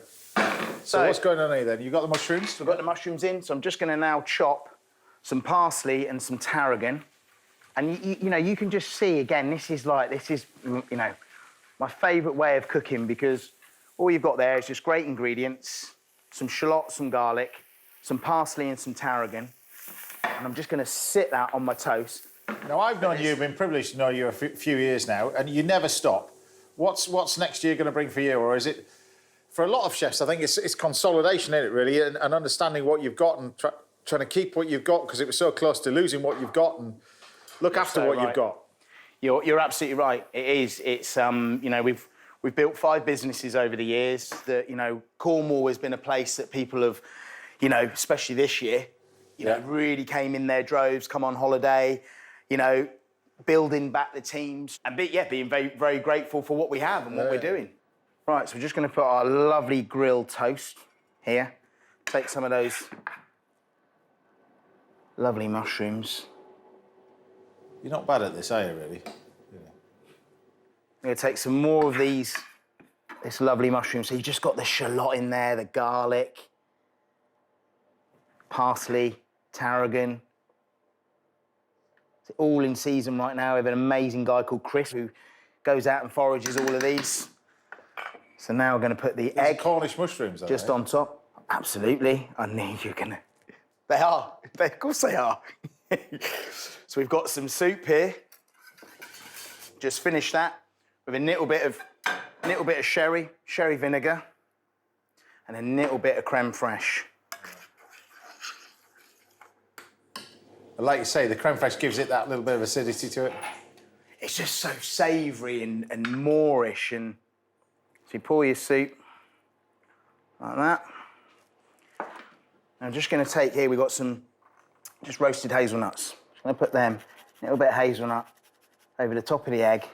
So what's going on here then? You've got the mushrooms? We've got the mushrooms in, so I'm just going to now chop some parsley and some tarragon. And you know, you can just see, again, this is, you know, my favourite way of cooking, because all you've got there is just great ingredients, some shallots, some garlic, some parsley and some tarragon. And I'm just going to sit that on my toast. Now, I've known you, been privileged to know you a few years now, and you never stop. What's next year going to bring for you? Or is it, for a lot of chefs, I think it's consolidation, isn't it, really, and understanding what you've got and trying to keep what you've got, because it was so close to losing what you've got, and look after what you've got. You're absolutely right. It is. It's you know, we've built 5 businesses over the years. That, you know, Cornwall has been a place that people have, you know, especially this year, you know, really came in their droves, come on holiday, you know, building back the teams, and being very, very grateful for what we have and what we're doing. Right, so we're just going to put our lovely grilled toast here. Take some of those lovely mushrooms. You're not bad at this, are you, really? I'm going to take some more of this lovely mushroom. So you just got the shallot in there, the garlic, parsley, tarragon. It's all in season right now. We have an amazing guy called Chris who goes out and forages all of these. So now we're going to put the egg. Cornish mushrooms, just on top. Absolutely. I knew you were going to. They are. Of course they are. So we've got some soup here. Just finished that with a little bit of sherry vinegar, and a little bit of creme fraiche. Like you say, the creme fraiche gives it that little bit of acidity to it. It's just so savoury and moorish. And so you pour your soup like that. I'm just going to take here, we've got some just roasted hazelnuts. I'm going to put them, a little bit of hazelnut over the top of the egg,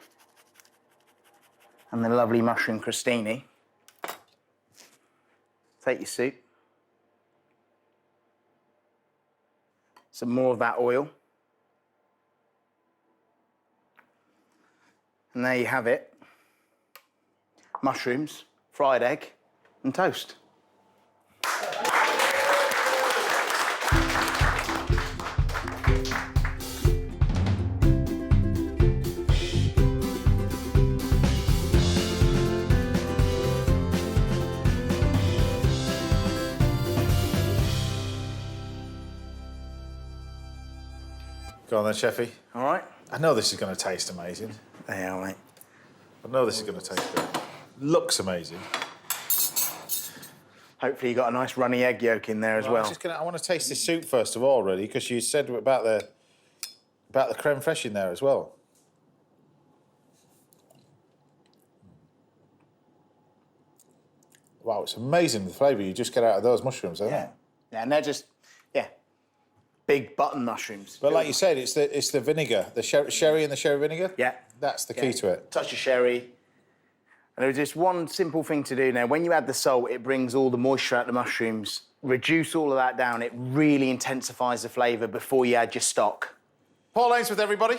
and the lovely mushroom crostini. Take your soup. Some more of that oil. And there you have it. Mushrooms, fried egg, and toast. Go on then, Chefy. All right. I know this is going to taste amazing. There you are, mate. I know this is going to taste good. Looks amazing. Hopefully you got a nice runny egg yolk in there as well. I want to taste the soup first of all, really, because you said about the creme fraiche in there as well. Wow, it's amazing the flavour you just get out of those mushrooms, isn't it? Yeah, and they're just, big button mushrooms. But like you said, it's the vinegar, the sherry and the sherry vinegar. Yeah. That's the key to it. Touch of sherry. And there's just one simple thing to do now. When you add the salt, it brings all the moisture out of the mushrooms. Reduce all of that down. It really intensifies the flavour before you add your stock. Paul Ainsworth, everybody.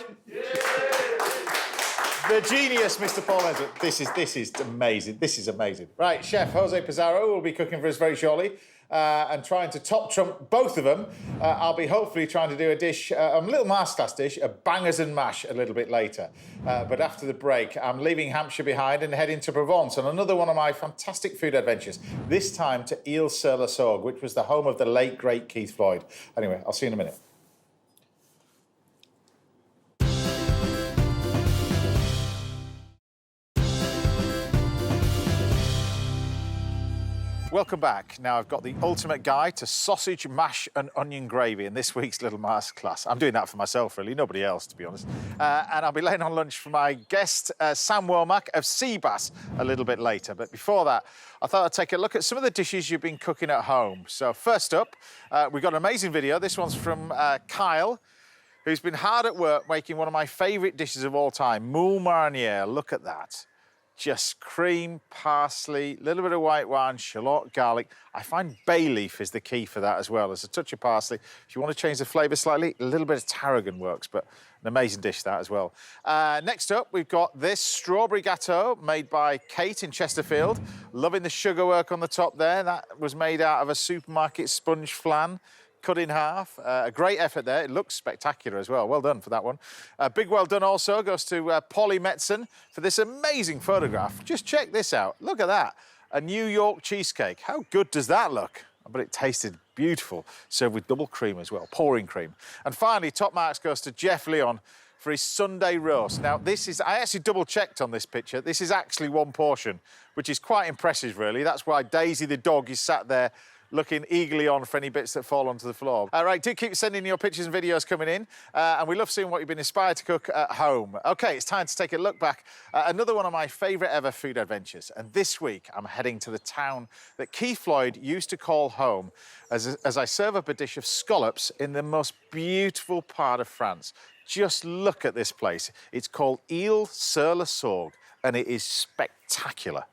The genius, Mr. Paul Ainsworth. This is amazing. This is amazing. Right, Chef Jose Pizarro will be cooking for us very shortly. And trying to top trump both of them, I'll be hopefully trying to do a dish, a little masterclass dish, a bangers and mash a little bit later. But after the break, I'm leaving Hampshire behind and heading to Provence on another one of my fantastic food adventures, this time to Ile-sur-le-Sorgue, which was the home of the late, great Keith Floyd. Anyway, I'll see you in a minute. Welcome back. Now I've got the ultimate guide to sausage, mash and onion gravy in this week's little masterclass. I'm doing that for myself, really, nobody else, to be honest. And I'll be laying on lunch for my guest, Sam Womack of Seabass, a little bit later. But before that, I thought I'd take a look at some of the dishes you've been cooking at home. So first up, we've got an amazing video. This one's from Kyle, who's been hard at work making one of my favourite dishes of all time, moule marinière. Look at that. Just cream, parsley, a little bit of white wine, shallot, garlic. I find bay leaf is the key for that as well. There's a touch of parsley. If you want to change the flavour slightly, a little bit of tarragon works, but an amazing dish that as well. Next up, we've got this strawberry gâteau made by Kate in Chesterfield. Loving the sugar work on the top there. That was made out of a supermarket sponge flan, cut in half. A great effort there. It looks spectacular as well. Well done for that one. A big well done also goes to Polly Metzen for this amazing photograph. Just check this out. Look at that. A New York cheesecake. How good does that look? But it tasted beautiful. Served with double cream as well, pouring cream. And finally, top marks goes to Jeff Leon for his Sunday roast. Now, this is, I actually double-checked on this picture. This is actually one portion, which is quite impressive, really. That's why Daisy the dog is sat there looking eagerly on for any bits that fall onto the floor. All right, do keep sending your pictures and videos coming in, and we love seeing what you've been inspired to cook at home. OK, it's time to take a look back at another one of my favourite ever food adventures, and this week I'm heading to the town that Keith Floyd used to call home as I serve up a dish of scallops in the most beautiful part of France. Just look at this place. It's called Ile-sur-le-Sorgue, and it is spectacular.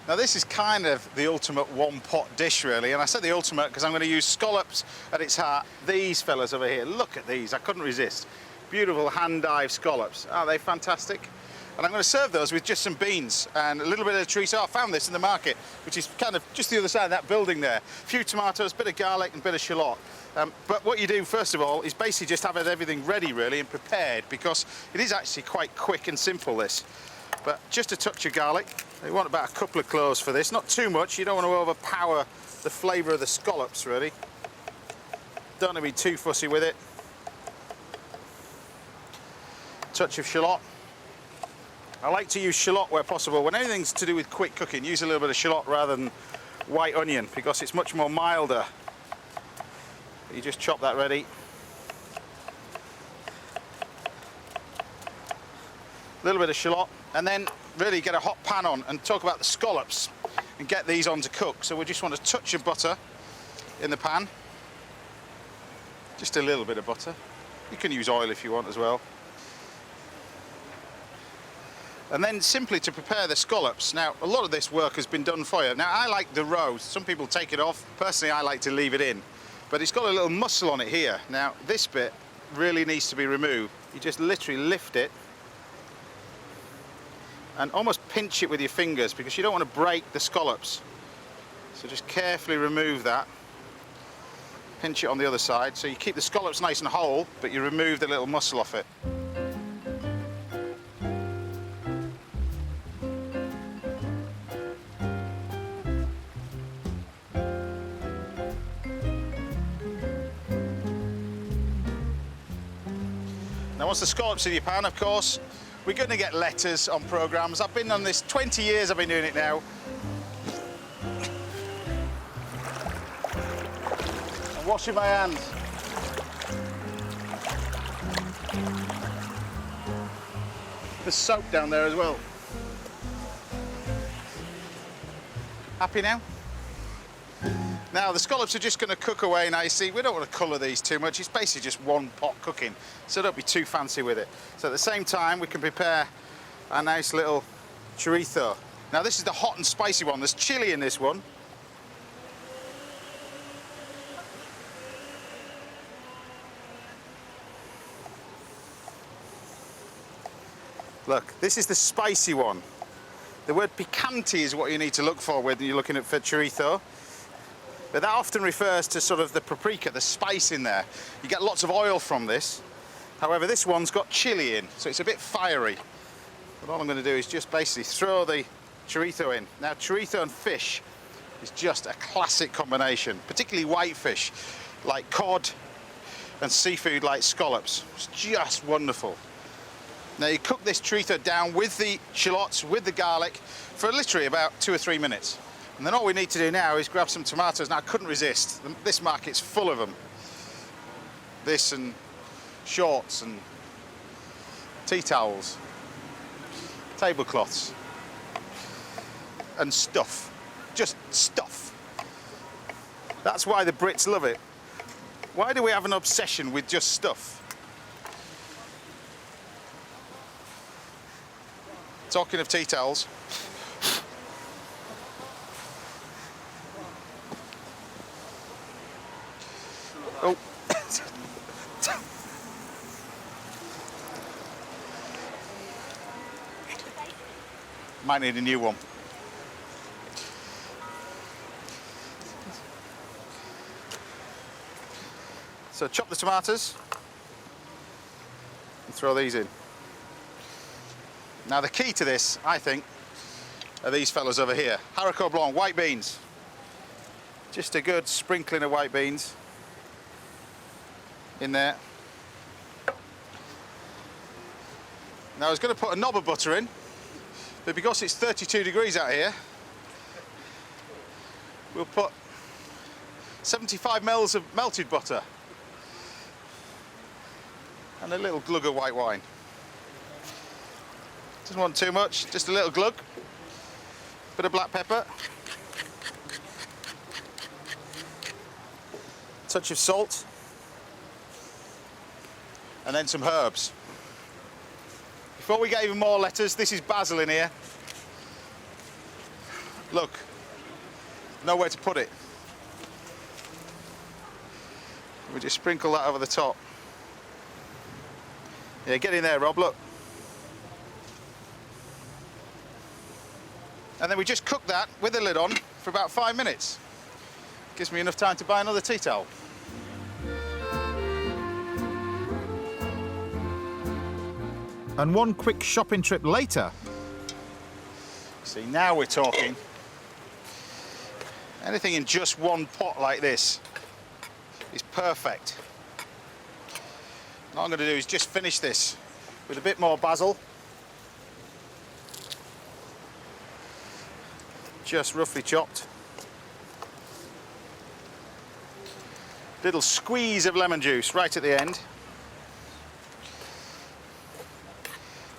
Now, this is kind of the ultimate one-pot dish, really, and I said the ultimate because I'm going to use scallops at its heart. These fellas over here, look at these, I couldn't resist. Beautiful hand-dyed scallops. Aren't they fantastic? And I'm going to serve those with just some beans and a little bit of chorizo. I found this in the market, which is kind of just the other side of that building there. A few tomatoes, a bit of garlic and a bit of shallot. But what you do, first of all, is basically just have everything ready, really, and prepared, because it is actually quite quick and simple, this. But just a touch of garlic. You want about a couple of cloves for this, not too much. You don't want to overpower the flavour of the scallops, really. Don't want to be too fussy with it. Touch of shallot. I like to use shallot where possible. When anything's to do with quick cooking, use a little bit of shallot rather than white onion, because it's much more milder. You just chop that ready. A little bit of shallot, and then really get a hot pan on and talk about the scallops and get these on to cook. So we just want a touch of butter in the pan. Just a little bit of butter. You can use oil if you want as well. And then simply to prepare the scallops. Now, a lot of this work has been done for you. Now, I like the roe. Some people take it off. Personally, I like to leave it in. But it's got a little muscle on it here. Now, this bit really needs to be removed. You just literally lift it and almost pinch it with your fingers, because you don't want to break the scallops. So just carefully remove that. Pinch it on the other side, so you keep the scallops nice and whole, but you remove the little muscle off it. Now, once the scallops in your pan, of course, we're going to get letters on programmes. I've been on this 20 years, I've been doing it now. I'm washing my hands. There's soap down there as well. Happy now? Now, the scallops are just going to cook away nicely. We don't want to colour these too much. It's basically just one pot cooking, so don't be too fancy with it. So at the same time, we can prepare a nice little chorizo. Now, this is the hot and spicy one. There's chilli in this one. Look, this is the spicy one. The word picante is what you need to look for when you're looking for chorizo. But that often refers to sort of the paprika, the spice in there. You get lots of oil from this. However, this one's got chili in, so it's a bit fiery. But all I'm going to do is just basically throw the chorizo in. Now, chorizo and fish is just a classic combination, particularly white fish, like cod and seafood like scallops. It's just wonderful. Now, you cook this chorizo down with the shallots, with the garlic, for literally about 2 or 3 minutes. And then all we need to do now is grab some tomatoes. Now, I couldn't resist. This market's full of them. This and shorts and tea towels, tablecloths, and stuff. Just stuff. That's why the Brits love it. Why do we have an obsession with just stuff? Talking of tea towels, oh, might need a new one. So chop the tomatoes and throw these in. Now the key to this, I think, are these fellas over here. Haricot blanc, white beans. Just a good sprinkling of white beans in there. Now I was going to put a knob of butter in, but because it's 32 degrees out here, we'll put 75 mils of melted butter and a little glug of white wine. Doesn't want too much, just a little glug. Bit of black pepper. Touch of salt. And then some herbs. Before we get even more letters, this is basil in here. Look, nowhere to put it. We just sprinkle that over the top. Yeah, get in there, Rob, look. And then we just cook that with the lid on for about 5 minutes. Gives me enough time to buy another tea towel. And one quick shopping trip later. See, now we're talking. Anything in just one pot like this is perfect. All I'm going to do is just finish this with a bit more basil. Just roughly chopped. Little squeeze of lemon juice right at the end.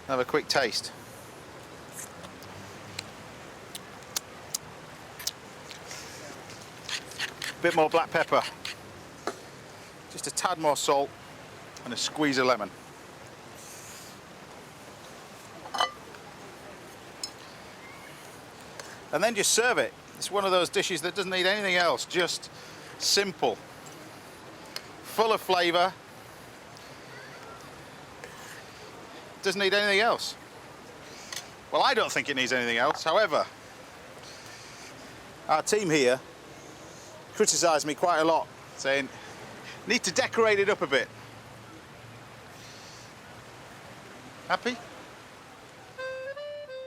Have a quick taste. Bit more black pepper. Just a tad more salt and a squeeze of lemon. And then just serve it. It's one of those dishes that doesn't need anything else, just simple. Full of flavour. Doesn't need anything else. Well, I don't think it needs anything else. However, our team here criticised me quite a lot, saying, need to decorate it up a bit. Happy?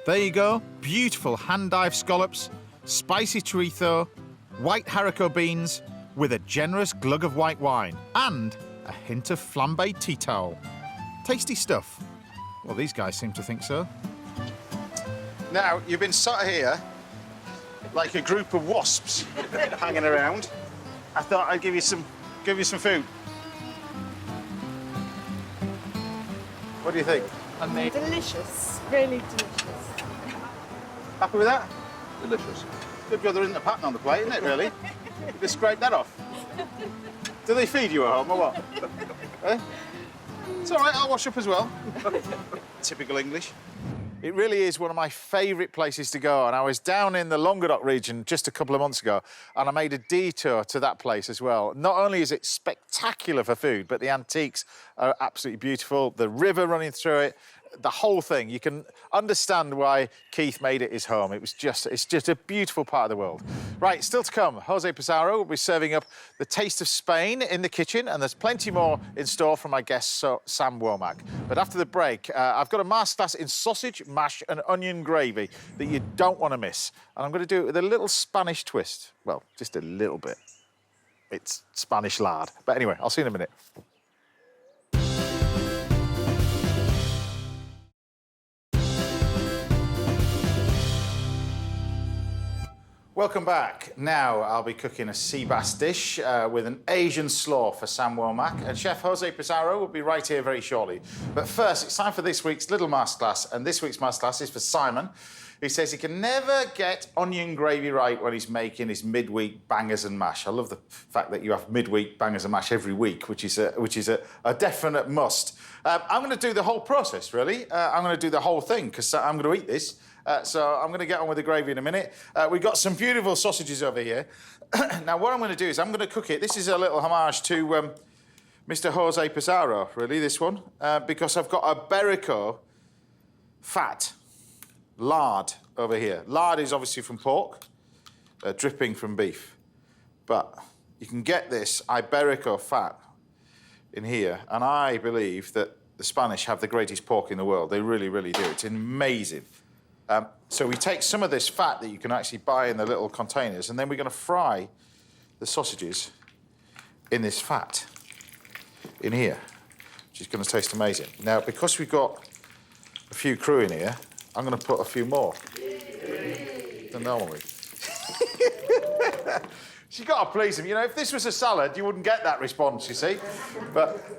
There you go. Beautiful hand-dyed scallops, spicy chorizo, white haricot beans with a generous glug of white wine and a hint of flambéed tea towel. Tasty stuff. Well, these guys seem to think so. Now, you've been sat here like a group of wasps hanging around. I thought I'd give you some food. What do you think? Delicious, really delicious. Happy with that? Delicious. Good job there isn't a pattern on the plate, isn't it, really? You just scrape that off. Do they feed you at home or what? Eh? It's all right, I'll wash up as well. Typical English. It really is one of my favourite places to go, and I was down in the Languedoc region just a couple of months ago, and I made a detour to that place as well. Not only is it spectacular for food, but the antiques are absolutely beautiful. The river running through it, the whole thing. You can understand why Keith made it his home. It's just a beautiful part of the world. Right, still to come, Jose Pizarro will be serving up the taste of Spain in the kitchen, and there's plenty more in store from my guest, Sam Womack. But after the break, I've got a masterclass in sausage, mash and onion gravy that you don't want to miss. And I'm going to do it with a little Spanish twist. Well, just a little bit. It's Spanish lard. But anyway, I'll see you in a minute. Welcome back. Now I'll be cooking a sea bass dish with an Asian slaw for Sam Womack, and Chef Jose Pizarro will be right here very shortly. But first, it's time for this week's little masterclass, and this week's masterclass is for Simon, who says he can never get onion gravy right when he's making his midweek bangers and mash. I love the fact that you have midweek bangers and mash every week, which is a definite must. I'm going to do the whole process, really. I'm going to do the whole thing because I'm going to eat this. So I'm going to get on with the gravy in a minute. We've got some beautiful sausages over here. Now, what I'm going to do is I'm going to cook it. This is a little homage to Mr. Jose Pizarro, really, this one, because I've got a Iberico fat, lard over here. Lard is obviously from pork, dripping from beef. But you can get this Iberico fat in here, and I believe that the Spanish have the greatest pork in the world. They really, really do. It's amazing. So we take some of this fat that you can actually buy in the little containers, and then we're going to fry the sausages in this fat in here, which is going to taste amazing. Now, because we've got a few crew in here, I'm going to put a few more than normally. You've got to please them. You know, if this was a salad, you wouldn't get that response, you see. But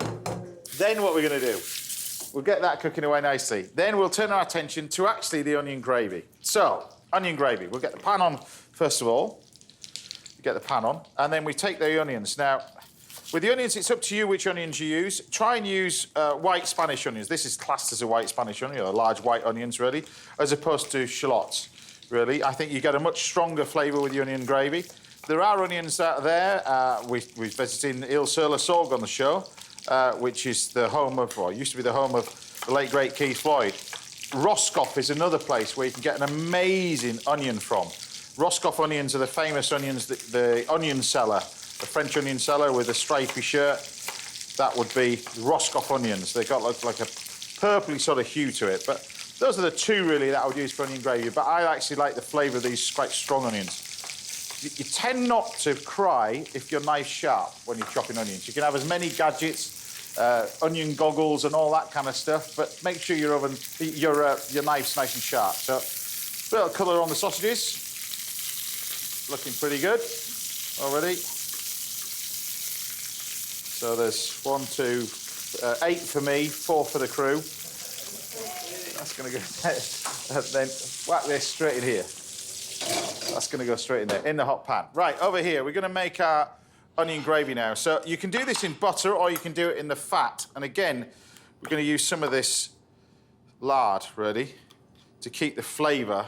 then what we're going to do, we'll get that cooking away nicely. Then we'll turn our attention to actually the onion gravy. So, onion gravy. We'll get the pan on first of all. You get the pan on, and then we take the onions. Now, with the onions, it's up to you which onions you use. Try and use white Spanish onions. This is classed as a white Spanish onion, or large white onions, really, as opposed to shallots, really. I think you get a much stronger flavour with the onion gravy. There are onions out there. We've visited Île-sur-la-Sorgue on the show. Which is the home of, or used to be the home of the late, great Keith Floyd. Roscoff is another place where you can get an amazing onion from. Roscoff onions are the famous onions, the onion seller, the French onion seller with a stripy shirt. That would be Roscoff onions. They've got like a purpley sort of hue to it. But those are the two, really, that I would use for onion gravy. But I actually like the flavour of these quite strong onions. You tend not to cry if your knife's sharp when you're chopping onions. You can have as many gadgets, onion goggles and all that kind of stuff, but make sure your knife's nice and sharp. So, a little colour on the sausages. Looking pretty good already. So there's 1, 2, 8 for me, 4 for the crew. That's going to go. Then whack this straight in here. That's going to go straight in there, in the hot pan. Right, over here, we're going to make our onion gravy now. So you can do this in butter or you can do it in the fat. And again, we're going to use some of this lard, ready, to keep the flavour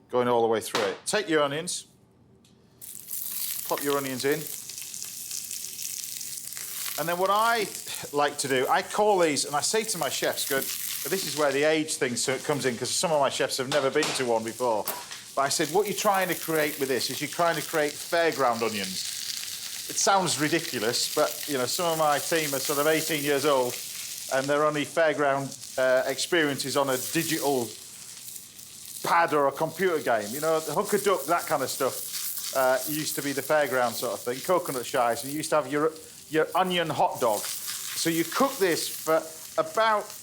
going all the way through it. Take your onions, pop your onions in. And then what I like to do, I call these, and I say to my chefs, good, this is where the age thing comes in, because some of my chefs have never been to one before. But I said, what you're trying to create with this is you're trying to create fairground onions. It sounds ridiculous, but, you know, some of my team are sort of 18 years old and their only fairground experience is on a digital pad or a computer game. You know, the hook a duck, that kind of stuff used to be the fairground sort of thing. Coconut shies, and you used to have your onion hot dog. So you cook this for about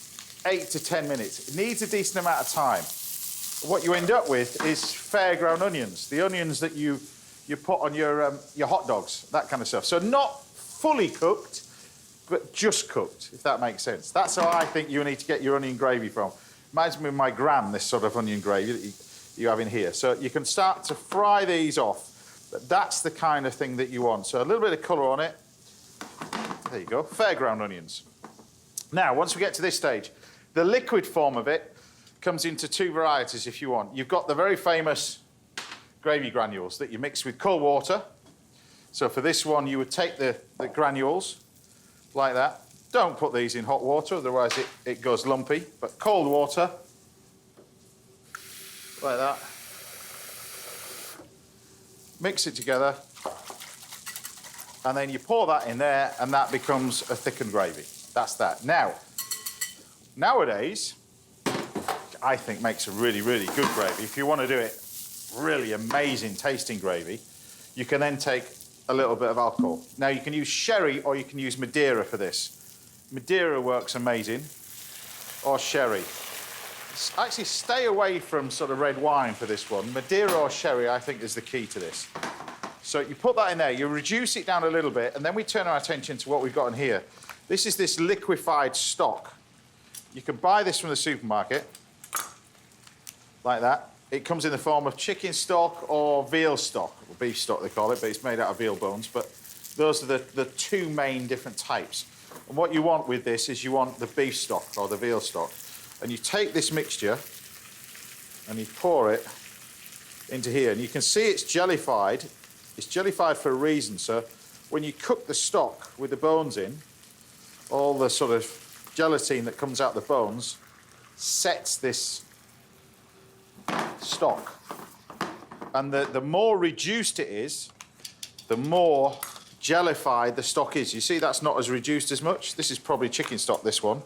8 to 10 minutes. It needs a decent amount of time. What you end up with is fairground onions, the onions that you put on your hot dogs, that kind of stuff. So not fully cooked, but just cooked, if that makes sense. That's how I think you need to get your onion gravy from. Reminds me of my gran, this sort of onion gravy that you have in here. So you can start to fry these off, but that's the kind of thing that you want. So a little bit of colour on it. There you go, fairground onions. Now, once we get to this stage, the liquid form of it comes into 2 varieties if you want. You've got the very famous gravy granules that you mix with cold water. So for this one, you would take the granules like that, Don't put these in hot water, otherwise it goes lumpy. But cold water, like that. Mix it together. And then you pour that in there, and that becomes a thickened gravy. That's that. Now, nowadays, I think makes a really, really good gravy. If you want to do it really amazing tasting gravy, you can then take a little bit of alcohol. Now, you can use sherry or you can use Madeira for this. Madeira works amazing, or sherry. Actually, stay away from sort of red wine for this one. Madeira or sherry, I think, is the key to this. So you put that in there, you reduce it down a little bit, and then we turn our attention to what we've got in here. This is this liquefied stock. You can buy this from the supermarket, like that. It comes in the form of chicken stock or veal stock, or beef stock they call it, but it's made out of veal bones. But those are the two main different types. And what you want with this is you want the beef stock or the veal stock. And you take this mixture and you pour it into here. And you can see it's jellified. It's jellified for a reason. So when you cook the stock with the bones in, all the sort of gelatine that comes out the bones sets this stock. And the more reduced it is, the more jellified the stock is. You see that's not as reduced as much. This is probably chicken stock, this one.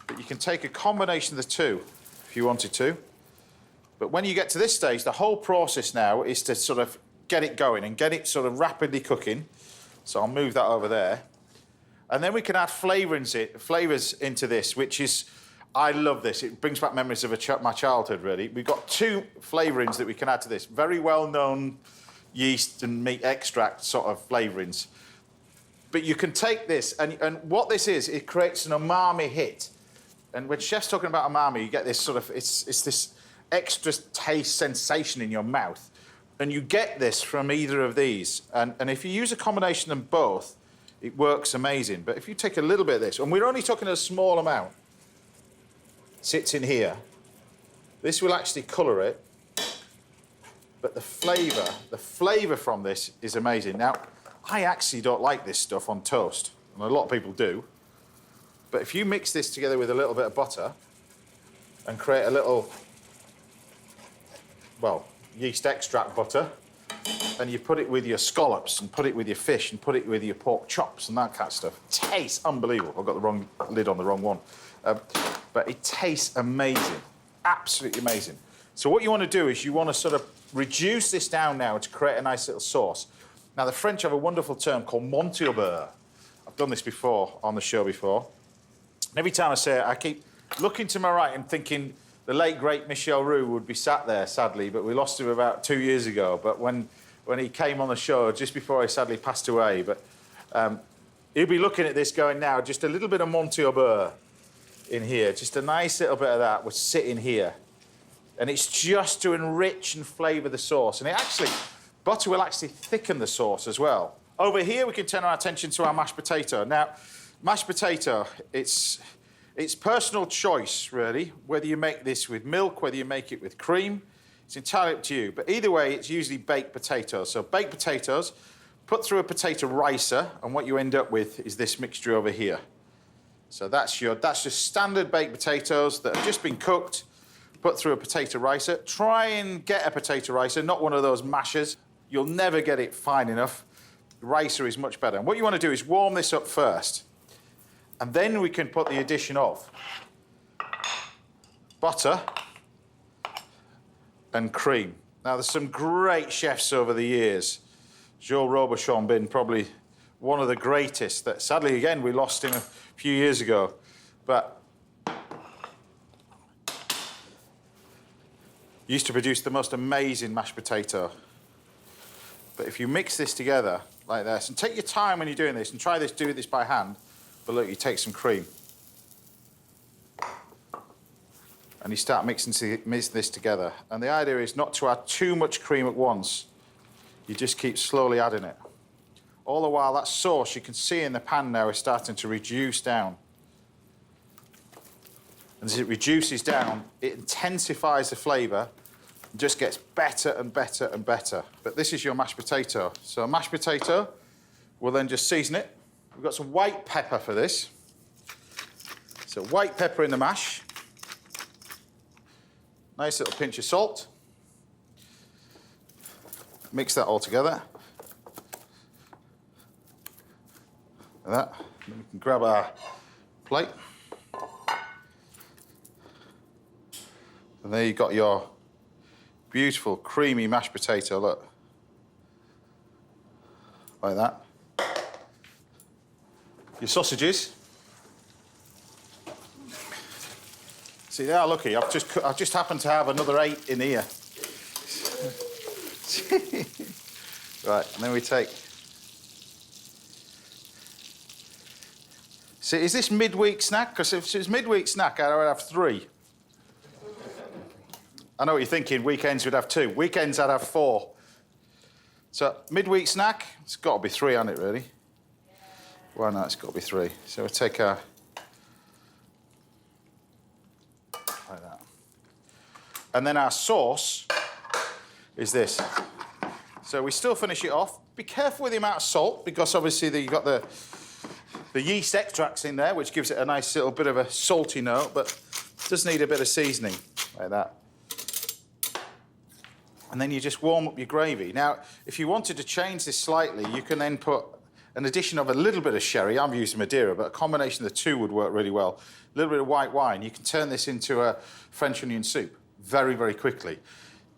But you can take a combination of the two if you wanted to. But when you get to this stage, the whole process now is to sort of get it going and get it sort of rapidly cooking. So I'll move that over there. And then we can add flavours into this, which is, I love this. It brings back memories of my childhood, really. We've got two flavourings that we can add to this. Very well-known yeast and meat extract sort of flavourings. But you can take this, and what this is, it creates an umami hit. And when chef's talking about umami, you get this sort of, it's this extra taste sensation in your mouth. And you get this from either of these. And if you use a combination of them both, it works amazing. But if you take a little bit of this, and we're only talking a small amount, sits in here, this will actually colour it. But the flavour from this is amazing. Now, I actually don't like this stuff on toast, and a lot of people do. But if you mix this together with a little bit of butter and create a little, well, yeast extract butter, and you put it with your scallops and put it with your fish and put it with your pork chops and that kind of stuff. It tastes unbelievable. I've got the wrong lid on the wrong one. But it tastes amazing, absolutely amazing. So what you want to do is you want to sort of reduce this down now to create a nice little sauce. Now, the French have a wonderful term called monter au beurre. I've done this before, on the show before. And every time I say it, I keep looking to my right and thinking the late, great Michel Roux would be sat there, sadly, but we lost him about 2 years ago. But when he came on the show, just before he sadly passed away, but he'll be looking at this going now, just a little bit of monter au beurre in here, just a nice little bit of that would sit in here. And it's just to enrich and flavour the sauce. And it actually, butter will actually thicken the sauce as well. Over here, we can turn our attention to our mashed potato. Now, mashed potato, it's personal choice, really, whether you make this with milk, whether you make it with cream. It's entirely up to you. But either way, it's usually baked potatoes. So baked potatoes, put through a potato ricer, and what you end up with is this mixture over here. So that's just standard baked potatoes that have just been cooked, put through a potato ricer. Try and get a potato ricer, not one of those mashers. You'll never get it fine enough. The ricer is much better. And what you want to do is warm this up first. And then we can put the addition of butter and cream. Now, there's some great chefs over the years. Joe Robuchon being probably one of the greatest that, sadly, again, we lost him a few years ago. But used to produce the most amazing mashed potato. But if you mix this together like this, and take your time when you're doing this, and try this, do this by hand, but look, you take some cream. And you start mixing this together. And the idea is not to add too much cream at once. You just keep slowly adding it. All the while, that sauce, you can see in the pan now, is starting to reduce down. And as it reduces down, it intensifies the flavour and just gets better and better and better. But this is your mashed potato. So a mashed potato, we'll then just season it. We've got some white pepper for this. So white pepper in the mash. Nice little pinch of salt. Mix that all together. Like that. Then we can grab our plate. And there you've got your beautiful creamy mashed potato, look. Like that. Your sausages. See, they are lucky. I've just happened to have another 8 in here. Right, and then we take... See, is this midweek snack? Because if it's midweek snack, I would have 3. I know what you're thinking. Weekends we'd have 2. Weekends I'd have 4. So midweek snack, it's got to be 3, hasn't it, really? Why not? It's got to be 3. So we'll take our... like that. And then our sauce is this. So we still finish it off. Be careful with the amount of salt, because obviously you've got the yeast extracts in there, which gives it a nice little bit of a salty note, but it does need a bit of seasoning, like that. And then you just warm up your gravy. Now, if you wanted to change this slightly, you can then put an addition of a little bit of sherry. I'm using Madeira, but a combination of the two would work really well. A little bit of white wine. You can turn this into a French onion soup very, very quickly.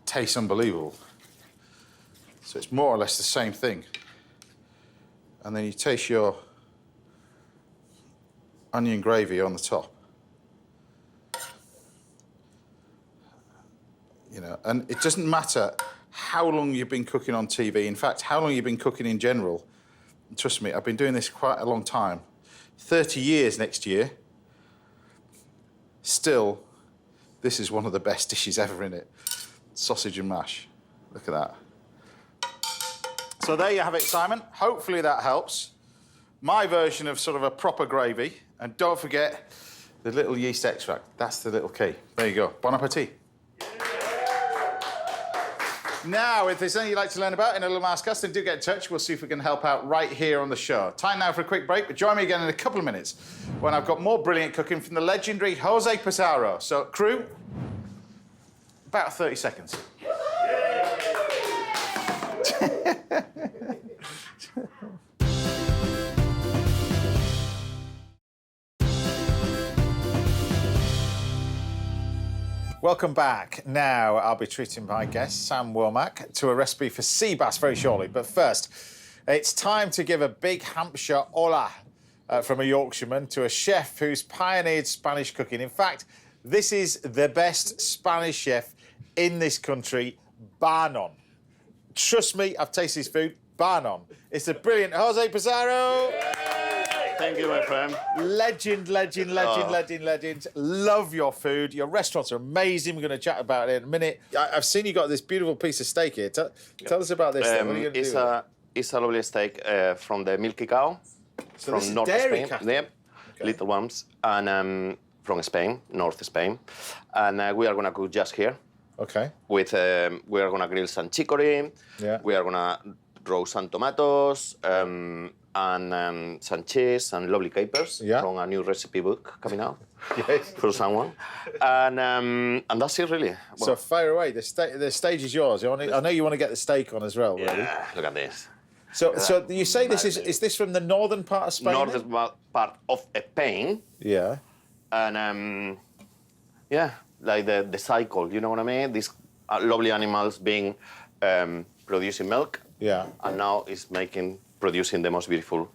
Tastes unbelievable. So it's more or less the same thing. And then you taste your onion gravy on the top. You know, and it doesn't matter how long you've been cooking on TV. In fact, how long you've been cooking in general. Trust me, I've been doing this quite a long time. 30 years next year. Still, this is one of the best dishes ever in it. Sausage and mash. Look at that. So there you have it, Simon. Hopefully that helps. My version of sort of a proper gravy. And don't forget the little yeast extract. That's the little key. There you go. Bon appetit. Now, if there's anything you'd like to learn about in a little Marscast, then do get in touch. We'll see if we can help out right here on the show. Time now for a quick break, but join me again in a couple of minutes when I've got more brilliant cooking from the legendary Jose Pizarro. So, crew, about 30 seconds. Welcome back. Now, I'll be treating my guest, Sam Womack, to a recipe for sea bass very shortly. But first, it's time to give a big Hampshire hola from a Yorkshireman to a chef who's pioneered Spanish cooking. In fact, this is the best Spanish chef in this country, bar none. Trust me, I've tasted his food, bar none. It's the brilliant Jose Pizarro. Thank you, my friend. Legend. Love your food. Your restaurants are amazing. We're going to chat about it in a minute. I've seen you got this beautiful piece of steak here. Tell us about this. What are you going to do? It's a lovely steak from the milky cow So from this is North dairy Spain. cattle? Yep, Okay. little ones, and from Spain, North Spain, and we are gonna cook just here. Okay. With we are gonna grill some chicory. Yeah. We are gonna roast some tomatoes. And some cheese and lovely capers from a new recipe book coming out Yes. for someone, and that's it really. So fire away. The stage is yours. I know you want to get the steak on as well. Really. Yeah, look at this. So you say this is this from the northern part of Spain? Northern part of Spain, Yeah. and yeah, like the cycle. You know what I mean? These lovely animals being producing milk. Yeah. And now it's producing the most beautiful.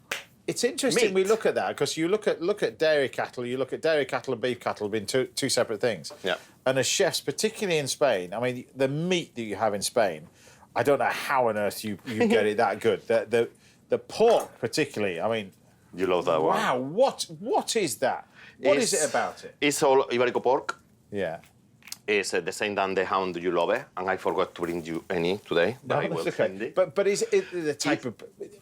It's interesting meat. we look at that because you look at dairy cattle. You look at dairy cattle and beef cattle being two separate things. Yeah. And as chefs, particularly in Spain, I mean, the meat that you have in Spain, I don't know how on earth you get it that good. The pork, particularly. I mean, You love that one. wow. What is that? What is it about it? It's all Iberico pork. Yeah. It's the same than the hound you love it, and I forgot to bring you any today. But I will That's send it. But is it the type of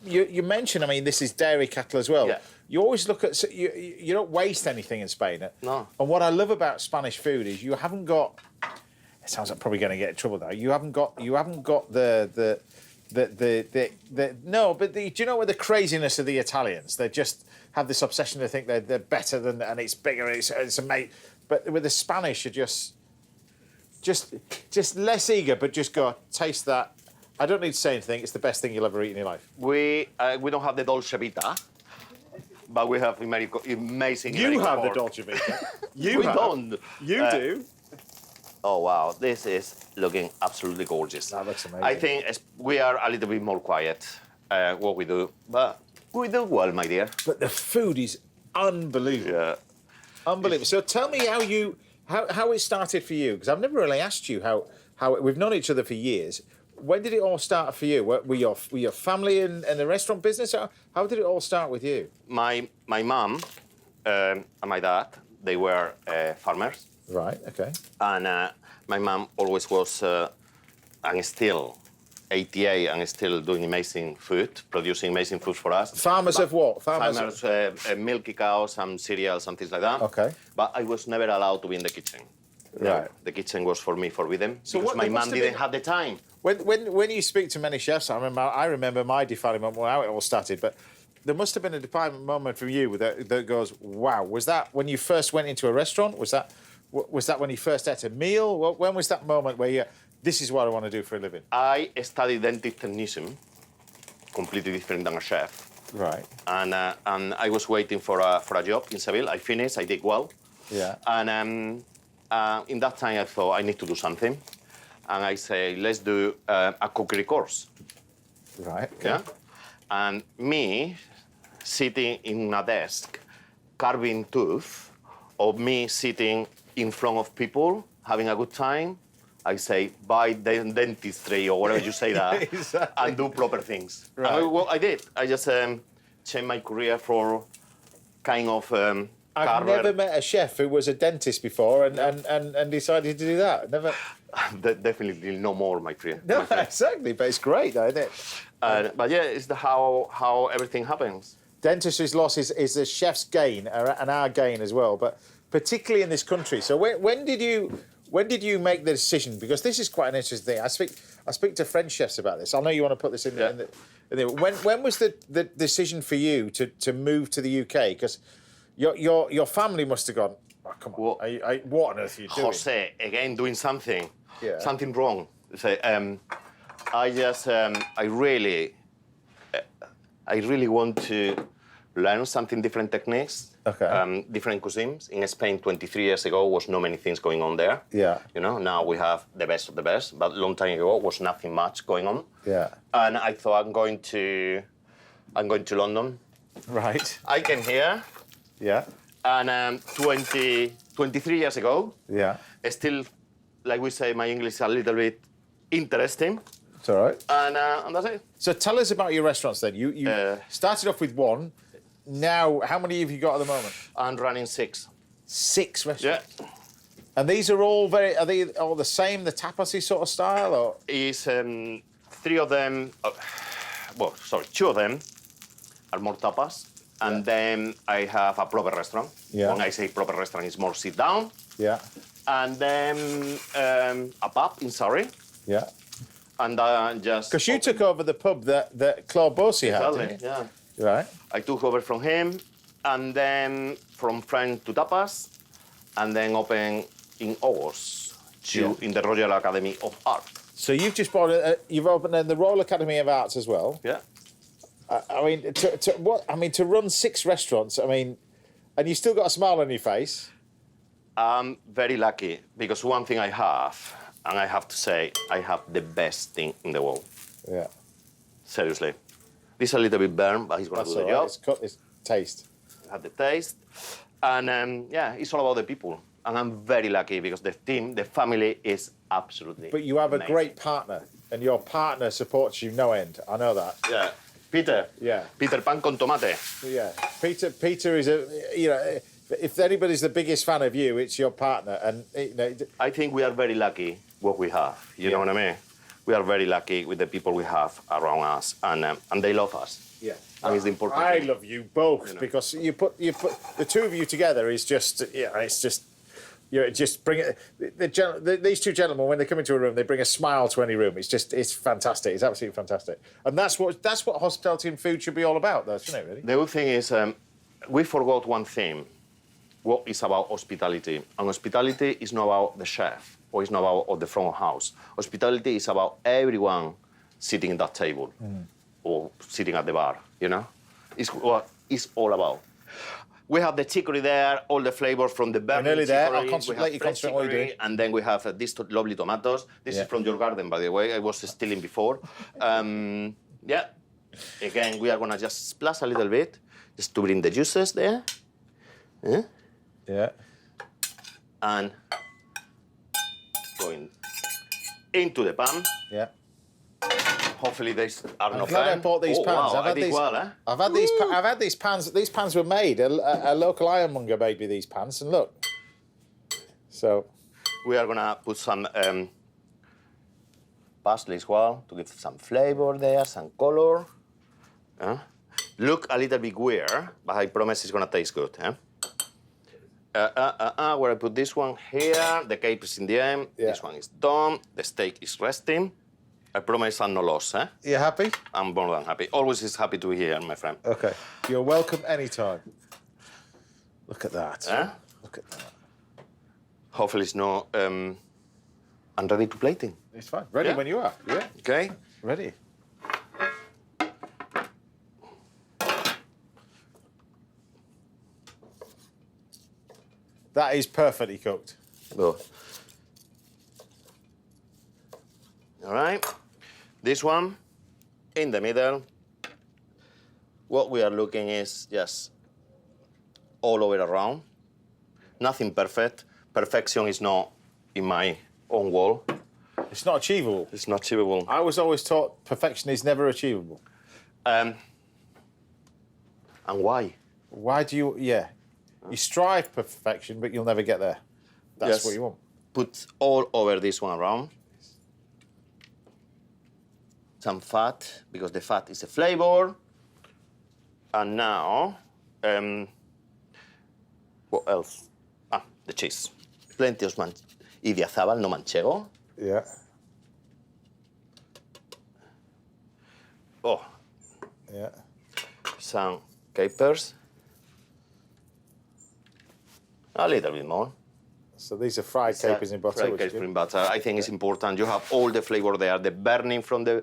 you mentioned? I mean, this is dairy cattle as well. Yeah. You always look at you don't waste anything in Spain. No. And what I love about Spanish food is you haven't got. It sounds like I'm probably going to get in trouble though. You haven't got the No, but do you know what the craziness of the Italians? They just have this obsession to think they're better than, and it's bigger, it's amazing. But with the Spanish, are just less eager, but just go, taste that. I don't need to say anything. It's the best thing you'll ever eat in your life. We don't have the dolce vita, but we have amazing. You have the pork. dolce vita. We don't. You do. Oh wow, this is looking absolutely gorgeous. That looks amazing. I think we are a little bit more quiet what we do, but we do well, my dear. But the food is unbelievable. Yeah. Unbelievable. So tell me how it started for you, because I've never really asked you how we've known each other for years. When did it all start for you? Were your family in the restaurant business? How did it all start with you? My mom and my dad, they were farmers. Right. Okay. And my mom always was, and still, 88, and still doing amazing food, producing amazing food for us. Farmers of what? Farmers, milky cows, some cereals, and things like that. Okay. But I was never allowed to be in the kitchen. Right. The kitchen was for me forbidden So because what- my there must mom have didn't been- have the time. When you speak to many chefs, I remember my defining moment how it all started, but there must have been a defining moment from you that goes, wow. Was that when you first went into a restaurant? Was that when you first ate a meal? When was that moment where this is what I want to do for a living? I studied dental technician, completely different than a chef. Right. And I was waiting for a job in Seville. I finished, I did well. Yeah. And in that time, I thought I need to do something. And I say, let's do a cookery course. Right. Okay. Yeah? And me sitting in a desk, carving tooth, or me sitting in front of people, having a good time, I say, buy dentistry or whatever you say that, Exactly. and do proper things. Right. And I did. I just changed my career for kind of I've carver. never met a chef who was a dentist before and decided to do that. Never. Definitely no more, my friend. No, my friend. exactly. But it's great, though, isn't it? But yeah, it's how everything happens. Dentistry's loss is the chef's gain and our gain as well, but particularly in this country. So when did you make the decision? Because this is quite an interesting thing. I speak to French chefs about this. I know you want to put this in there. When was the decision for you to move to the UK? Because your family must have gone, oh, come on, what on earth are you doing? Jose, again, doing something wrong. So, I really want to learn something different techniques, different cuisines. In Spain, 23 years ago, was not many things going on there. Yeah. You know, now we have the best of the best, but a long time ago was nothing much going on. Yeah. And I thought I'm going to London. Right. I came here. Yeah. And 23 years ago, still, like we say, my English is a little bit interesting. It's all right. And that's it. So tell us about your restaurants then. You started off with one. Now, how many have you got at the moment? I'm running 6. 6 restaurants? Yeah. And these are all are they all the same, the tapasy sort of style, or? Is 3 of them, 2 of them are more tapas. And then I have a proper restaurant. Yeah. When I say proper restaurant, it's more sit down. Yeah. And then a pub in Surrey. Yeah. And just... Because you took over the pub that Claude Bossy had, didn't you? Yeah. Right. I took over from him, and then from French to tapas, and then open in August in the Royal Academy of Art. So you've just bought you've opened the Royal Academy of Arts as well. Yeah. To run 6 restaurants, and you still got a smile on your face. I'm very lucky because one thing I have, and I have to say, I have the best thing in the world. Yeah. Seriously. This is a little bit burnt, but he's going to do the job. It's taste. Have the taste. And it's all about the people. And I'm very lucky because the team, the family is absolutely But you have amazing. a great partner, and your partner supports you no end. I know that. Yeah. Peter. Yeah. Peter Pan con tomate. Yeah. Peter is if anybody's the biggest fan of you, it's your partner. And I think we are very lucky what we have. You know what I mean? We are very lucky with the people we have around us, and they love us. Yeah. And it's the important I thing. love you both because you put the two of you together is just it's just You just bring it. These two gentlemen, when they come into a room, they bring a smile to any room. It's fantastic. It's absolutely fantastic. And that's what hospitality and food should be all about, though, shouldn't it? Really. The good thing is, we forgot one thing. What is about hospitality? And hospitality is not about the chef or it's not about the front of house. Hospitality is about everyone sitting at that table or sitting at the bar. You know, it's what it's all about. We have the chicory there, all the flavors from the burning nearly chicory. there. I'll let you concentrate on what you're doing. And then we have these lovely tomatoes. This is from your garden, by the way. I was stealing before. Yeah. Again, we are going to just splash a little bit, just to bring the juices there. Yeah. And going into the pan. Yeah. Hopefully these are not I'm glad I bought these pans. Wow, I did well, eh? I've had these pans. These pans were made. A local ironmonger made me these pans, and look. So we are gonna put some parsley as well to give some flavor there, some color. Look a little bit weird, but I promise it's gonna taste good. Where I put this one here, the capers in the end. Yeah. This one is done. The steak is resting. I promise I'm no loss, eh? You happy? I'm more than happy. Always is happy to be here, my friend. Okay. You're welcome anytime. Look at that. Look at that. Hopefully it's not... I'm ready to plating. It's fine. Ready when you are. Yeah. Okay. Ready. That is perfectly cooked. Good. All right. This one, in the middle. What we are looking is just all over around. Nothing perfect. Perfection is not in my own wall. It's not achievable. It's not achievable. I was always taught perfection is never achievable. And why? Why do you... Yeah. You strive for perfection, but you'll never get there. That's what you want. Put all over this one around. Some fat, because the fat is a flavor. And now, what else? The cheese. Plenty of Idiazabal, no manchego. Yeah. Oh. Yeah. Some capers. A little bit more. So these are fried capers in butter. Fried capers in butter. I think it's important. You have all the flavor there. The burning from the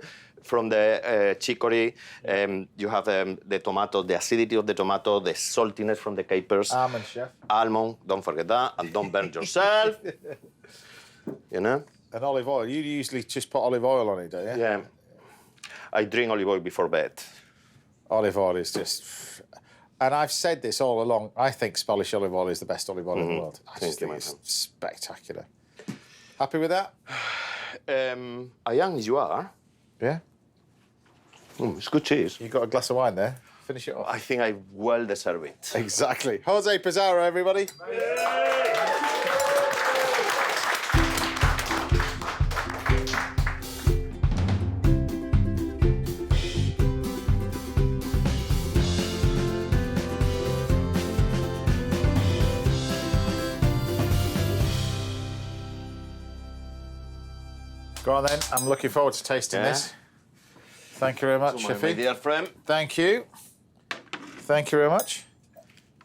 chicory. You have the tomato, the acidity of the tomato, the saltiness from the capers. Almond, chef. Almond. Don't forget that, and don't burn yourself. You know. And olive oil. You usually just put olive oil on it, don't you? Yeah. I drink olive oil before bed. Olive oil is just... And I've said this all along, I think Spanish olive oil is the best olive oil in the world. I just think it's spectacular. Happy with that? I am, as you are. Yeah? It's good cheese. You got a glass of wine there. Finish it off. I think I well deserve it. Exactly. Jose Pizarro, everybody. Go on then. I'm looking forward to tasting this. Thank you very much, My Shiffy. dear friend. Thank you. Thank you very much.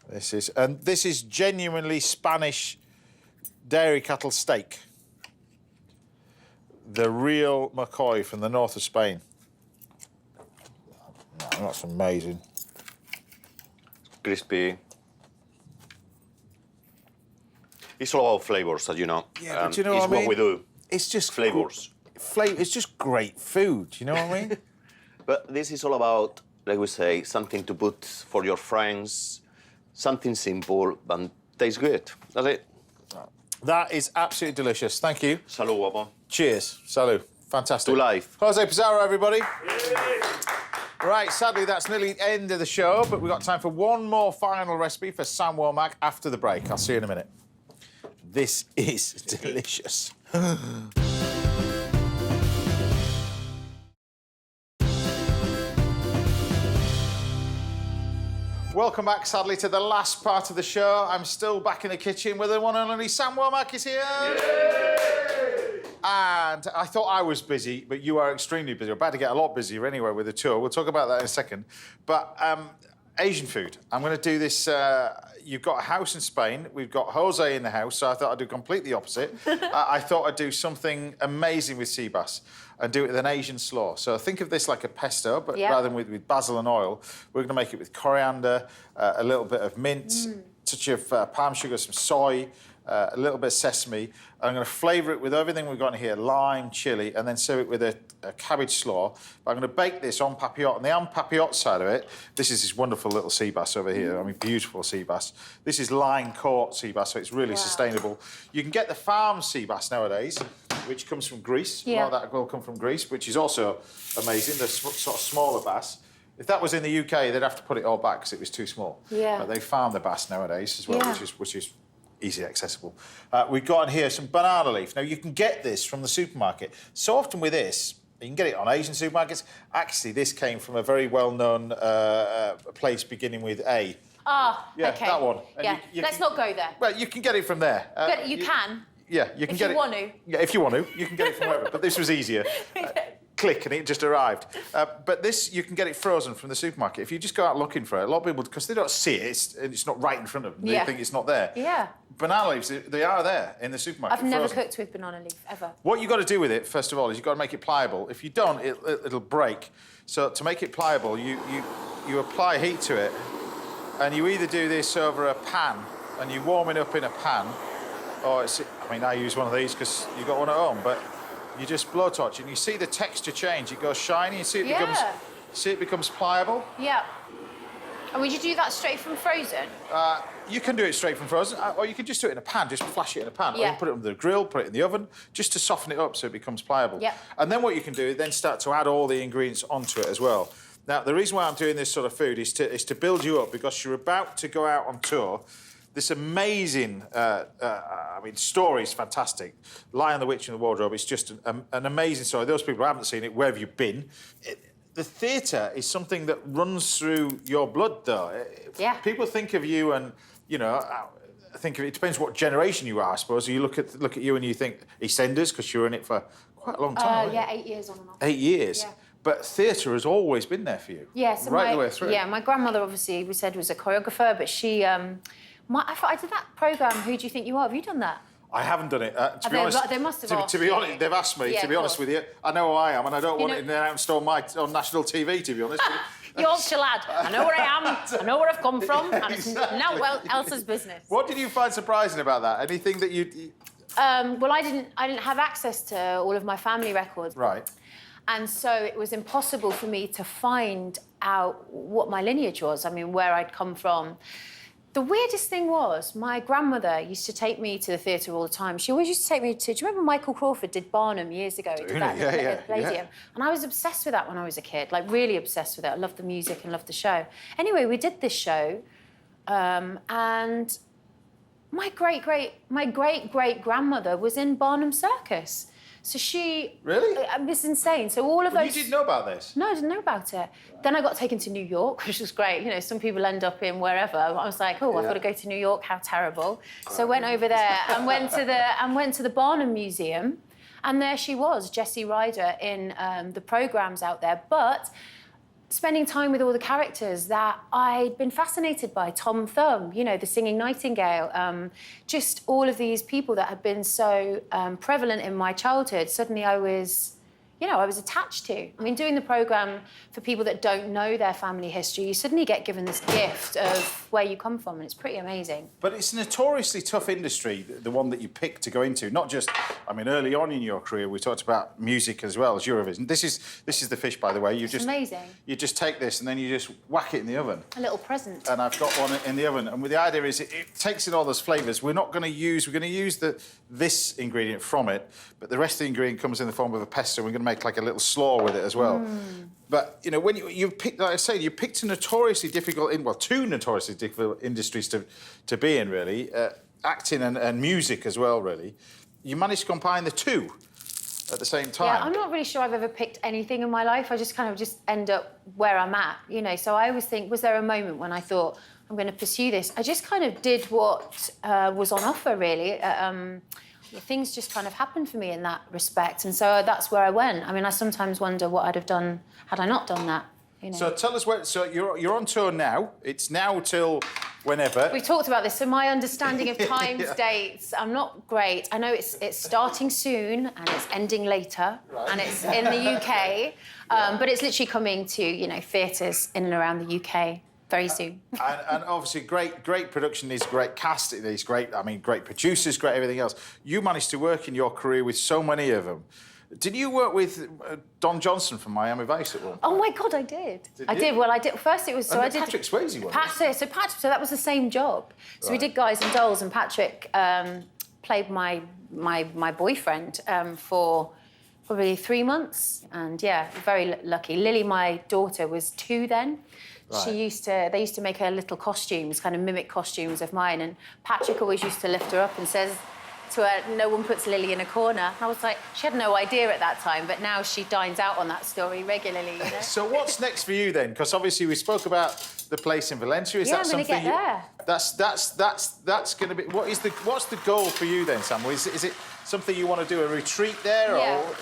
This is genuinely Spanish dairy cattle steak. The real McCoy from the north of Spain. Oh, that's amazing. Crispy. It's all about flavors, as you know. Yeah, but you know it's what I mean? what we do. It's just flavors. It's just great food. You know what I mean? But this is all about, like we say, something to put for your friends, something simple but tastes good. That's it. That is absolutely delicious. Thank you. Salud, guapo. Cheers. Salud. Fantastic. To life. Jose Pizarro, everybody. Right, sadly, that's nearly the end of the show, but we've got time for one more final recipe for Sam Womack after the break. I'll see you in a minute. This is delicious. Welcome back, sadly, to the last part of the show. I'm still back in the kitchen with the one and only Sam Womack is here. Yay! And I thought I was busy, but you are extremely busy. We're about to get a lot busier anyway with the tour. We'll talk about that in a second. But Asian food. I'm going to do this. You've got a house in Spain. We've got Jose in the house, so I thought I'd do completely opposite. I thought I'd do something amazing with sea bass and do it with an Asian slaw. So think of this like a pesto, but rather than with basil and oil, we're going to make it with coriander, a little bit of mint, touch of palm sugar, some soy, a little bit of sesame. I'm going to flavour it with everything we've got in here, lime, chilli, and then serve it with a cabbage slaw. But I'm going to bake this en papillote. And the en papillote side of it, this is this wonderful little sea bass over here. I mean, beautiful sea bass. This is line-caught sea bass, so it's really sustainable. You can get the farm sea bass nowadays, which comes from Greece. A lot of that will come from Greece, which is also amazing, the sort of smaller bass. If that was in the UK, they'd have to put it all back because it was too small. But they farm the bass nowadays as well, which is easily accessible. We've got in here some banana leaf. Now, you can get this from the supermarket. So often with this, you can get it on Asian supermarkets. Actually, this came from a very well-known place beginning with A. Okay. That one. Yeah, let's not go there. Well, you can get it from there. But you can. Yeah, you can get it. If you want to. Yeah, if you want to, you can get it from wherever. But this was easier. Click, and it just arrived. But this, you can get it frozen from the supermarket. If you just go out looking for it, a lot of people, because they don't see it, it's not right in front of them. They think it's not there. Yeah. Banana leaves, they are there in the supermarket. I've never cooked with banana leaf, ever. What you've got to do with it, first of all, is you've got to make it pliable. If you don't, it'll break. So to make it pliable, you apply heat to it, and you either do this over a pan, and you warm it up in a pan, or I use one of these because you've got one at home, but you just blowtorch and you see the texture change. It goes shiny. You see it becomes pliable. Yeah. And would you do that straight from frozen? You can do it straight from frozen, or you can just do it in a pan. Just flash it in a pan, or you can put it under the grill, put it in the oven, just to soften it up so it becomes pliable. Yeah. And then what you can do is then start to add all the ingredients onto it as well. Now, the reason why I'm doing this sort of food is to build you up, because you're about to go out on tour. This amazing, story is fantastic. Lion, the Witch and the Wardrobe, it's just an amazing story. Those people who haven't seen it, where have you been? The theatre is something that runs through your blood, though. Yeah. People think of you and, think of it depends what generation you are, I suppose. You look at you and you think EastEnders, because you were in it for quite a long time. 8 years on and off. 8 years? Yeah. But theatre has always been there for you. Yeah, so right the way through. Yeah, my grandmother, obviously, we said was a choreographer, but she... I did that programme, Who Do You Think You Are? Have you done that? I haven't done it. To be honest, they must have asked to be honest, they've asked me. To be honest with you, I know who I am, and I don't want it announced on national TV. To be honest, Yorkshire lad. I know where I am. I know where I've come from, and it's now Elsa's business. What did you find surprising about that? Anything that you? Well, I didn't have access to all of my family records. Right. And so it was impossible for me to find out what my lineage was. I mean, where I'd come from. The weirdest thing was, my grandmother used to take me to the theatre all the time. She always used to take me to... Do you remember Michael Crawford did Barnum years ago? He did that at the Palladium. And I was obsessed with that when I was a kid, like really obsessed with it. I loved the music and loved the show. Anyway, we did this show, and my great-great-grandmother was in Barnum Circus. So she... Really? It's insane. So all of those... You didn't know about this? No, I didn't know about it. Then I got taken to New York, which was great. Some people end up in wherever. I was like, I've got to go to New York. How terrible. So I went over there and went to the Barnum Museum, and there she was, Jessie Ryder, in the programmes out there. But spending time with all the characters that I'd been fascinated by. Tom Thumb, the singing nightingale, just all of these people that had been so prevalent in my childhood. Suddenly I was attached to. I mean, doing the programme for people that don't know their family history, you suddenly get given this gift of where you come from, and it's pretty amazing. But it's a notoriously tough industry, the one that you picked to go into. Not just, early on in your career, we talked about music as well as Eurovision. This is the fish, by the way. It's amazing. You just take this and then you just whack it in the oven. A little present. And I've got one in the oven. And the idea is it takes in all those flavours. We're going to use this ingredient from it, but the rest of the ingredient comes in the form of a pesto. We're going to make like a little slaw with it as well. But when you pick, like I say, you picked a notoriously difficult, two notoriously difficult industries to be in, really, acting and music as well, really. You managed to combine the two. at the same time. Yeah, I'm not really sure I've ever picked anything in my life. I just kind of just end up where I'm at, you know. So I always think, was there a moment when I thought, I'm going to pursue this? I just kind of did what was on offer, really. Things just kind of happened for me in that respect. And so that's where I went. I mean, I sometimes wonder what I'd have done had I not done that, you know. So tell us where... So you're on tour now. It's now till whenever. We talked about this, so my understanding of times, Yeah. dates, I'm not great. I know it's starting soon and it's ending later, and it's in the UK, but it's literally coming to, you know, theatres in and around the UK very soon. And obviously, great production is great cast. It is great. I mean, great producers, great everything else. You managed to work in your career with so many of them. Did you work with Don Johnson from Miami Vice at one point? Oh my God, I did. I did. Well, I did. First, it was so And I did. Patrick Swayze one. So that was the same job. So we did Guys and Dolls, and Patrick played my boyfriend for probably 3 months, and yeah, very lucky. Lily, my daughter, was 2 then. Right. They used to make her little costumes, kind of mimic costumes of mine, and Patrick always used to lift her up and says to her, "No one puts Lily in a corner." And I was like, she had no idea at that time, but now she dines out on that story regularly, you know? So what's next for you then? Because obviously we spoke about the place in Valencia. Is Yeah, that I'm gonna something get there. That's going to be... What's the goal for you then, Sam? Is it something you want to do, a retreat there? Yeah. Or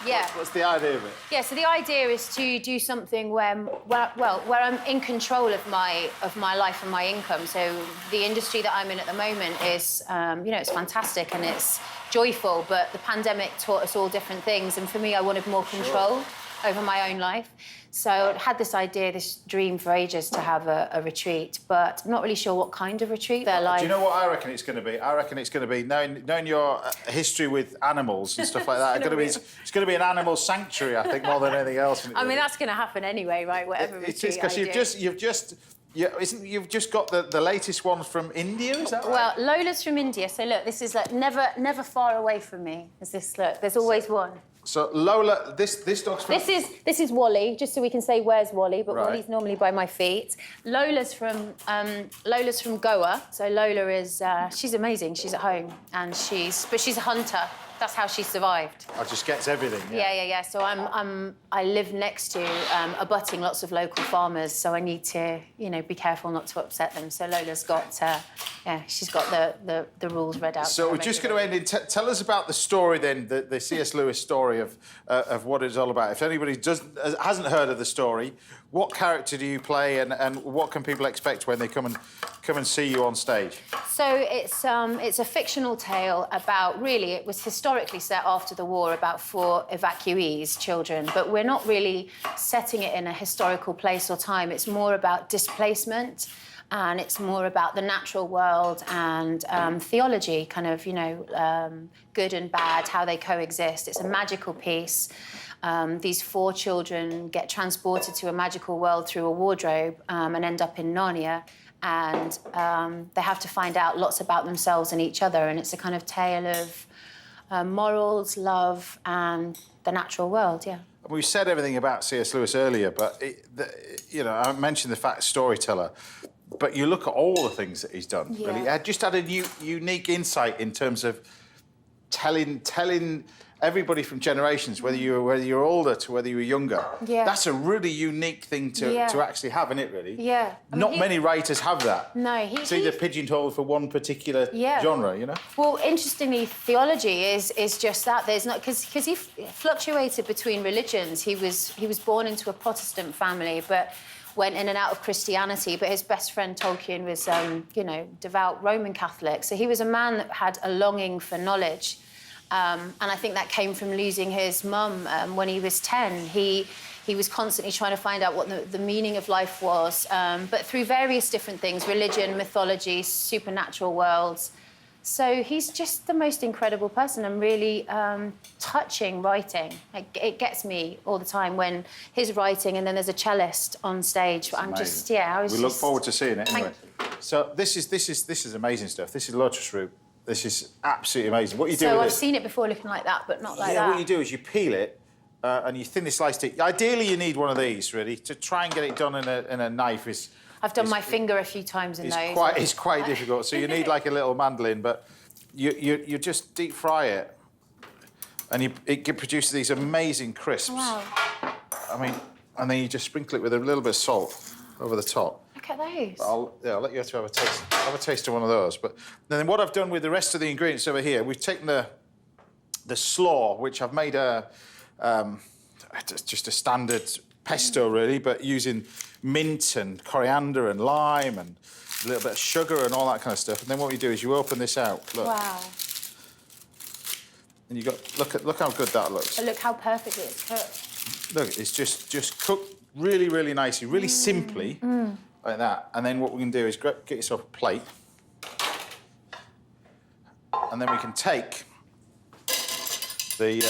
Yeah. what's the idea of it? Yeah, so the idea is to do something where I'm in control of my life and my income. So the industry that I'm in at the moment is, you know, it's fantastic and it's joyful, but the pandemic taught us all different things. And for me, I wanted more control over my own life. So I had this idea, this dream for ages to have a retreat, but I'm not really sure what kind of retreat. They're like... Do you know what I reckon it's going to be? I reckon it's going to be, knowing your history with animals and stuff like that, it's going to be an animal sanctuary, I think, more than anything else. I mean, that's going to happen anyway, right? Whatever It is, retreat because you've just got the latest one from India, is that right? Well, Lola's from India, so look, this is like never far away from me. Is this, look, there's always one. So Lola, this dog's from... This is Wally, just so we can say where's Wally, but Right. Wally's normally by my feet. Lola's from Goa. So Lola is she's amazing. She's at home and she's a hunter. That's how she survived. I just gets everything. Yeah. So I live next to abutting lots of local farmers, so I need to, you know, be careful not to upset them. So Lola's got she's got the rules read out. So we're just going to end in... Tell us about the story then, the C.S. Lewis story of what it's all about. If anybody hasn't heard of the story, what character do you play and what can people expect when they come and see you on stage? So it's a fictional tale about, really, it was historically set after the war about 4 evacuees, children, but we're not really setting it in a historical place or time. It's more about displacement, and it's more about the natural world and theology, kind of, you know, good and bad, how they coexist. It's a magical piece. These 4 children get transported to a magical world through a wardrobe and end up in Narnia. And they have to find out lots about themselves and each other. And it's a kind of tale of morals, love, and the natural world, yeah. We said everything about C.S. Lewis earlier, but, you know, I mentioned the fact storyteller, but you look at all the things that he's done, Yeah. really. I just had a unique insight in terms of telling everybody from generations, whether you're older to whether you're younger. Yeah. That's a really unique thing to actually have, isn't it, really? Yeah. I mean, Not many writers have that. No, It's either pigeonholed for one particular genre, you know? Well, interestingly, theology is just that. There's not, because he fluctuated between religions. He was born into a Protestant family, but went in and out of Christianity. But his best friend Tolkien was, you know, devout Roman Catholic. So he was a man that had a longing for knowledge. And I think that came from losing his mum when he was 10. He was constantly trying to find out what the meaning of life was, but through various different things, religion, mythology, supernatural worlds. So he's just the most incredible person and really touching writing. It gets me all the time when his writing and then there's a cellist on stage. It's I'm amazing. just, yeah, I was We just... look forward to seeing it anyway. So this is amazing stuff. This is lotus root. This is absolutely amazing. What you do So with I've this... seen it before looking like that, but not like that. Yeah, what you do is you peel it and you thinly slice it. Ideally, you need one of these, really. To try and get it done in a knife is... I've done my finger a few times in those. It's quite difficult. So you need like a little mandolin, but you just deep fry it. and it produces these amazing crisps. Wow. I mean, and then you just sprinkle it with a little bit of salt over the top. Look at those. I'll let you have a taste. Have a taste of one of those. But then what I've done with the rest of the ingredients over here, we've taken the slaw, which I've made just a standard pesto really, but using mint and coriander and lime and a little bit of sugar and all that kind of stuff. And then what you do is you open this out. Look. Wow. And you got look how good that looks. But look how perfectly it's cooked. Look, it's just cooked really, really nicely, really simply, like that. And then what we can do is get yourself a plate, and then we can take the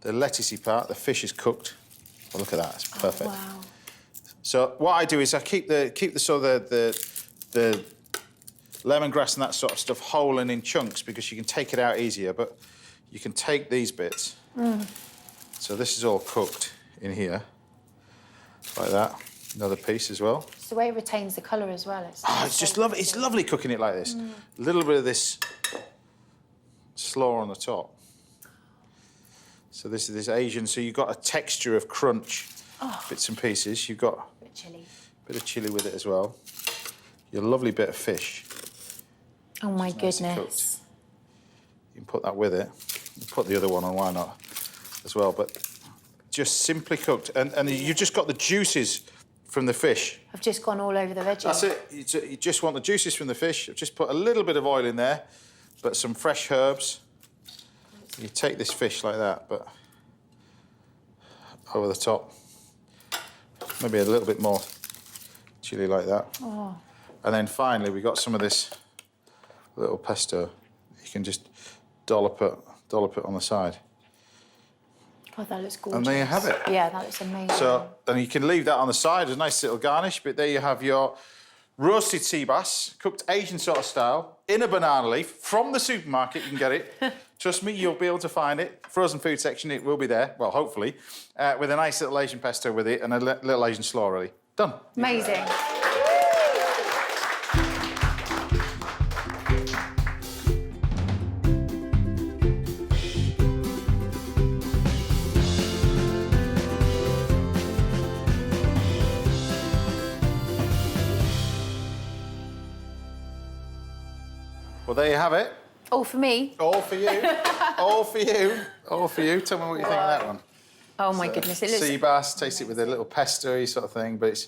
lettucey part. The fish is cooked. Oh, look at that, it's perfect. Oh, wow. So what I do is I keep the lemongrass and that sort of stuff whole and in chunks because you can take it out easier. But you can take these bits. So this is all cooked in here, like that. Another piece as well. It's the way it retains the colour as well. It's just lovely. It's lovely cooking it like this. A little bit of this slaw on the top. So this is this Asian. So you've got a texture of crunch, bits and pieces. You've got a bit of chili with it as well. Your lovely bit of fish. Oh my goodness. You can put that with it. You put the other one on, why not, as well. But just simply cooked. And you've just got the juices from the fish. I've just gone all over the veggies. That's it. You just want the juices from the fish. I've just put a little bit of oil in there, but some fresh herbs. You take this fish like that, but over the top. Maybe a little bit more chili like that. Oh. And then finally, we got some of this little pesto. You can just dollop it on the side. God, that looks gorgeous. And there you have it. Yeah, that looks amazing. So, and you can leave that on the side as a nice little garnish, but there you have your roasted sea bass, cooked Asian sort of style, in a banana leaf, from the supermarket, you can get it. Trust me, you'll be able to find it. Frozen food section, it will be there, well, hopefully, with a nice little Asian pesto with it and a little Asian slaw, really. Done. Amazing. Well, there you have it. All for me. All for you. All for you. All for you. Tell me what you think of that one. Oh my goodness, it looks... Sea bass, taste it with a little pesto-y sort of thing, but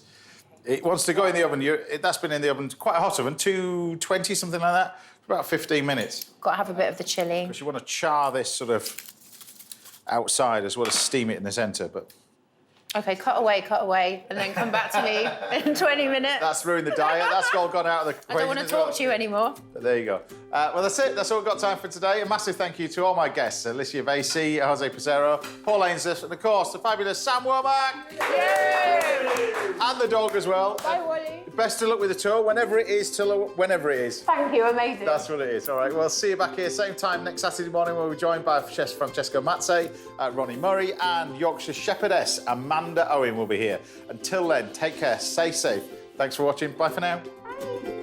it wants to go in the oven. That's been in the oven, quite a hot oven, 220, something like that, for about 15 minutes. Got to have a bit of the chilli. Because you want to char this sort of outside as well as steam it in the centre, but... OK, cut away, and then come back to me in 20 minutes. That's ruined the diet. That's all gone out of the equation. I don't want to talk to you anymore. But there you go. Well, that's it. That's all we've got time for today. A massive thank you to all my guests, Alicia Vasey, Jose Pizarro, Paul Ainsworth, and, of course, the fabulous Sam Womack. Yay! And the dog as well. Bye, Wally. Best of luck with the tour, whenever it is, whenever it is. Thank you, amazing. That's what it is. All right, well, see you back here same time next Saturday morning when we're joined by Chef Francesco Mazze, Ronnie Murray, and Yorkshire Shepherdess Amanda Owen will be here. Until then, take care, stay safe. Thanks for watching. Bye for now. Bye.